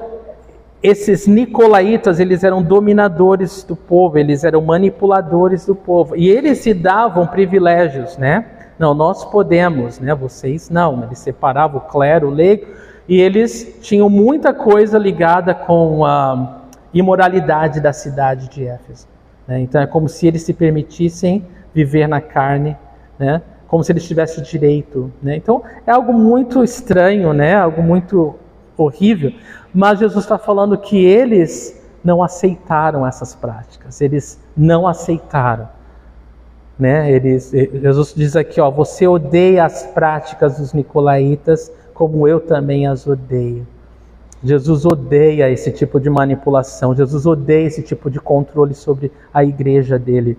esses nicolaítas, eles eram dominadores do povo, eles eram manipuladores do povo, e eles se davam privilégios, né? Não, nós podemos, né? Vocês não. Eles separavam o clero, o leigo, e eles tinham muita coisa ligada com a imoralidade da cidade de Éfeso. Então é como se eles se permitissem viver na carne, né? Como se eles tivessem direito, né? Então é algo muito estranho, né? Algo muito horrível, mas Jesus está falando que eles não aceitaram essas práticas, eles não aceitaram, né? Jesus diz aqui, você odeia as práticas dos nicolaítas como eu também as odeio. Jesus odeia esse tipo de manipulação, Jesus odeia esse tipo de controle sobre a igreja dele.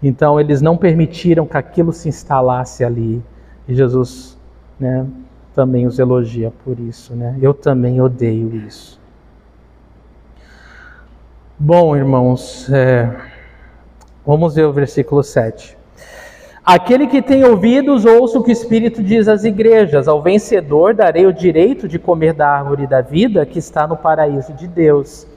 Então eles não permitiram que aquilo se instalasse ali. E Jesus, né, também os elogia por isso, né? Eu também odeio isso. Bom, irmãos, vamos ver o versículo 7. Aquele que tem ouvidos, ouça o que o Espírito diz às igrejas. Ao vencedor darei o direito de comer da árvore da vida que está no paraíso de Deus.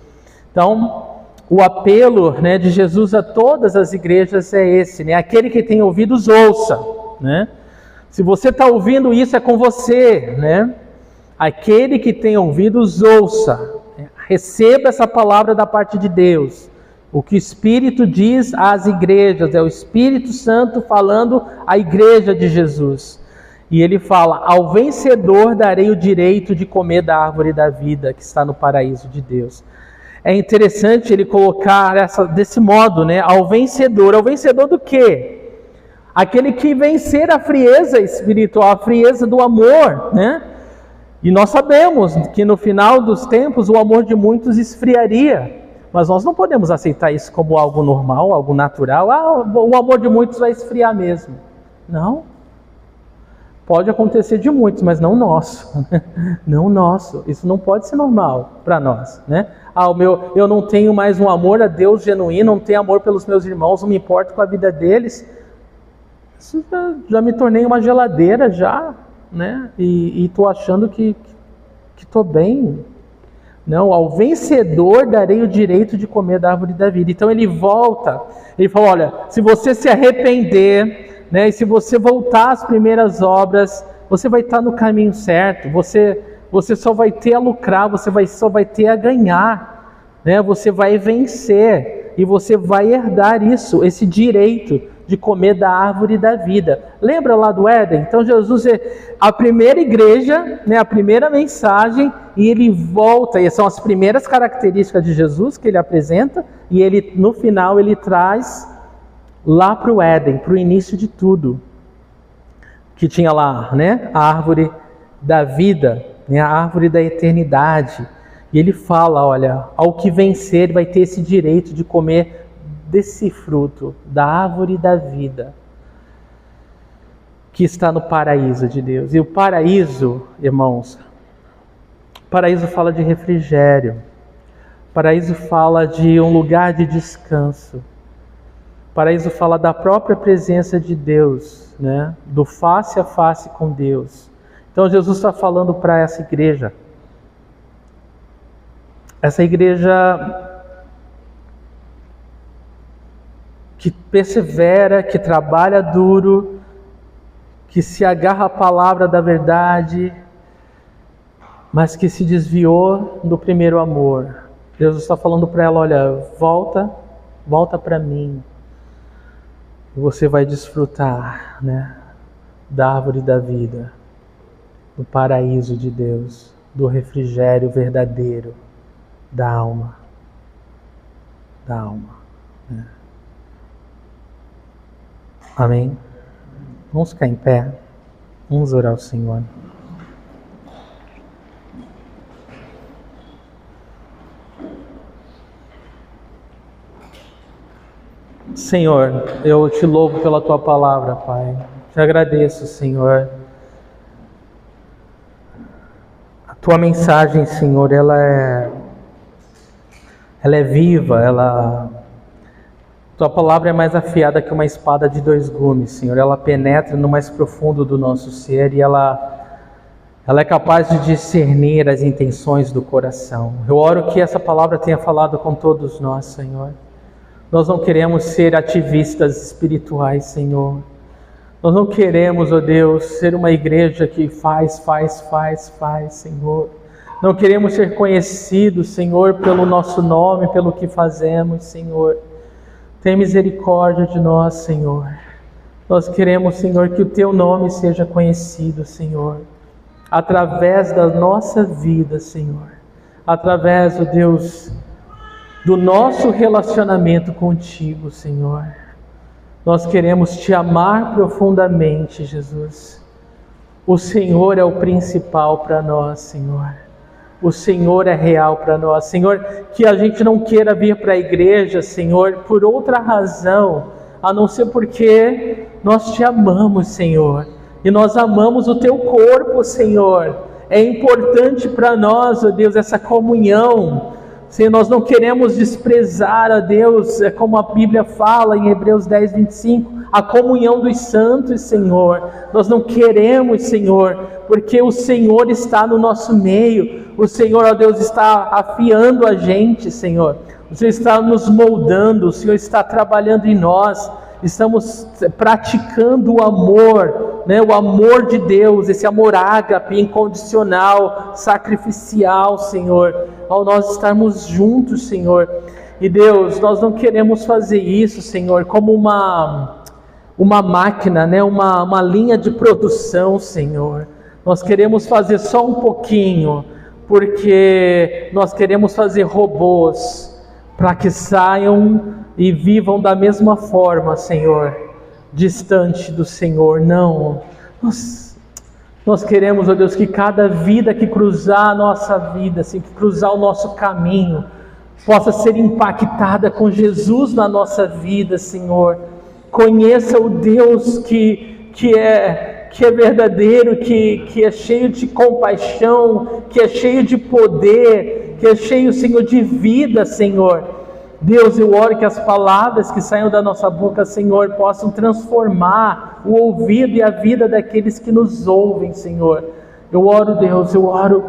Então, o apelo, né, de Jesus a todas as igrejas é esse, né? Aquele que tem ouvidos, ouça, né? Se você está ouvindo isso, é com você, né? Aquele que tem ouvidos, ouça. Receba essa palavra da parte de Deus. O que o Espírito diz às igrejas, é o Espírito Santo falando à igreja de Jesus. E ele fala, ao vencedor darei o direito de comer da árvore da vida que está no paraíso de Deus. É interessante ele colocar desse modo, né? Ao vencedor do quê? Aquele que vencer a frieza espiritual, a frieza do amor, né? E nós sabemos que no final dos tempos o amor de muitos esfriaria. Mas nós não podemos aceitar isso como algo normal, algo natural. O amor de muitos vai esfriar mesmo. Não. Pode acontecer de muitos, mas não nosso. Não nosso. Isso não pode ser normal para nós, né? Eu não tenho mais um amor a Deus genuíno, não tenho amor pelos meus irmãos, não me importo com a vida deles. Isso já me tornei uma geladeira já, né? E estou achando que estou bem. Não, ao vencedor darei o direito de comer da árvore da vida. Então ele volta, ele fala, olha, se você se arrepender, né, e se você voltar às primeiras obras, você vai estar no caminho certo, você só vai ter a lucrar, só vai ter a ganhar, né, você vai vencer, e você vai herdar esse direito de comer da árvore da vida. Lembra lá do Éden? Então Jesus é a primeira igreja, né, a primeira mensagem, e ele volta, e são as primeiras características de Jesus que ele apresenta, e ele no final ele traz lá para o Éden, para o início de tudo, que tinha lá, né, a árvore da vida, né, a árvore da eternidade, e ele fala, olha, ao que vencer vai ter esse direito de comer desse fruto, da árvore da vida, que está no paraíso de Deus. E o paraíso, irmãos, Paraíso fala de refrigério. Paraíso fala de um lugar de descanso. Paraíso fala da própria presença de Deus, né? Do face a face com Deus. Então Jesus está falando para essa igreja. Essa igreja que persevera, que trabalha duro, que se agarra à palavra da verdade, mas que se desviou do primeiro amor. Jesus está falando para ela, olha, volta para mim. E você vai desfrutar, né, da árvore da vida, do paraíso de Deus, do refrigério verdadeiro da alma. Da alma. Né? Amém? Vamos ficar em pé. Vamos orar ao Senhor. Senhor, eu te louvo pela Tua palavra, Pai. Te agradeço, Senhor. A Tua mensagem, Senhor, ela é viva, Tua palavra é mais afiada que uma espada de 2 gumes, Senhor. Ela penetra no mais profundo do nosso ser e ela é capaz de discernir as intenções do coração. Eu oro que essa palavra tenha falado com todos nós, Senhor. Nós não queremos ser ativistas espirituais, Senhor. Nós não queremos, ó Deus, ser uma igreja que faz, Senhor. Não queremos ser conhecidos, Senhor, pelo nosso nome, pelo que fazemos, Senhor. Tem misericórdia de nós, Senhor. Nós queremos, Senhor, que o Teu nome seja conhecido, Senhor, através da nossa vida, Senhor. Através, ó Deus, do nosso relacionamento contigo, Senhor. Nós queremos Te amar profundamente, Jesus. O Senhor é o principal para nós, Senhor. O Senhor é real para nós. Senhor, que a gente não queira vir para a igreja, Senhor, por outra razão, a não ser porque nós Te amamos, Senhor. E nós amamos o Teu corpo, Senhor. É importante para nós, ó Deus, essa comunhão. Senhor, nós não queremos desprezar a Deus, como a Bíblia fala em Hebreus 10, 25, a comunhão dos santos, Senhor. Nós não queremos, Senhor, porque o Senhor está no nosso meio. O Senhor, ó Deus, está afiando a gente, Senhor. O Senhor está nos moldando, o Senhor está trabalhando em nós. Estamos praticando o amor, né? O amor de Deus, esse amor ágape, incondicional, sacrificial, Senhor, ao nós estarmos juntos, Senhor. E Deus, nós não queremos fazer isso, Senhor, como uma máquina, né? Uma linha de produção, Senhor. Nós queremos fazer só um pouquinho, porque nós queremos fazer robôs para que saiam e vivam da mesma forma, Senhor, distante do Senhor. Não, nós queremos, ó Deus, que cada vida que cruzar a nossa vida, assim, que cruzar o nosso caminho, possa ser impactada com Jesus na nossa vida, Senhor. Conheça o Deus que é verdadeiro, que é cheio de compaixão, que é cheio de poder, que é cheio, Senhor, de vida, Senhor. Deus, eu oro que as palavras que saiam da nossa boca, Senhor, possam transformar o ouvido e a vida daqueles que nos ouvem, Senhor. Eu oro, Deus,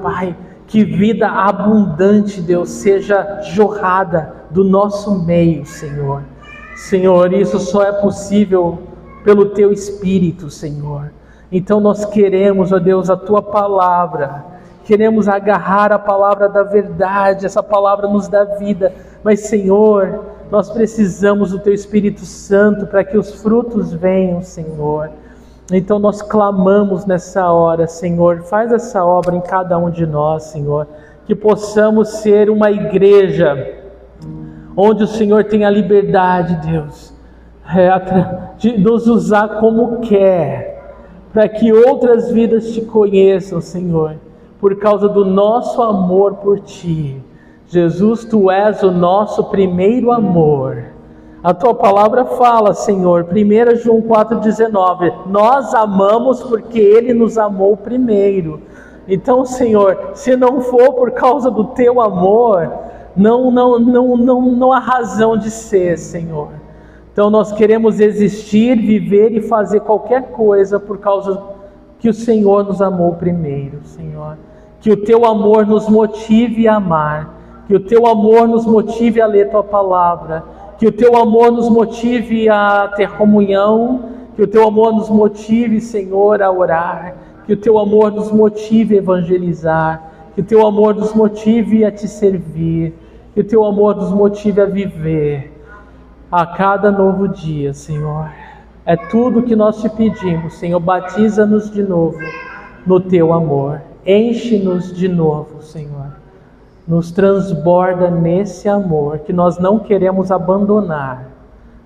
Pai, que vida abundante, Deus, seja jorrada do nosso meio, Senhor. Senhor, isso só é possível pelo Teu Espírito, Senhor. Então nós queremos, ó Deus, a Tua palavra. Queremos agarrar a palavra da verdade, essa palavra nos dá vida. Mas, Senhor, nós precisamos do Teu Espírito Santo para que os frutos venham, Senhor. Então nós clamamos nessa hora, Senhor, faz essa obra em cada um de nós, Senhor. Que possamos ser uma igreja onde o Senhor tem a liberdade, Deus, de nos usar como quer, para que outras vidas Te conheçam, Senhor. Por causa do nosso amor por Ti. Jesus, Tu és o nosso primeiro amor. A Tua palavra fala, Senhor, 1 João 4,19, nós amamos porque Ele nos amou primeiro. Então, Senhor, se não for por causa do Teu amor, não há razão de ser, Senhor. Então nós queremos existir, viver e fazer qualquer coisa por causa que o Senhor nos amou primeiro, Senhor. Que o Teu amor nos motive a amar, que o Teu amor nos motive a ler Tua palavra, que o Teu amor nos motive a ter comunhão, que o Teu amor nos motive, Senhor, a orar, que o Teu amor nos motive a evangelizar, que o Teu amor nos motive a Te servir, que o Teu amor nos motive a viver a cada novo dia, Senhor. É tudo que nós Te pedimos, Senhor. Batiza-nos de novo no Teu amor. Enche-nos de novo, Senhor. Nos transborda nesse amor que nós não queremos abandonar.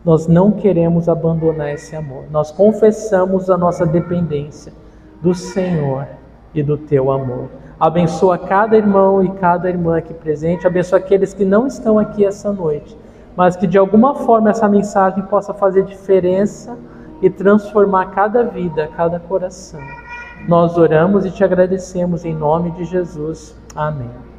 Nós não queremos abandonar esse amor. Nós confessamos a nossa dependência do Senhor e do Teu amor. Abençoa cada irmão e cada irmã aqui presente. Abençoa aqueles que não estão aqui essa noite, mas que de alguma forma essa mensagem possa fazer diferença e transformar cada vida, cada coração. Nós oramos e Te agradecemos em nome de Jesus. Amém.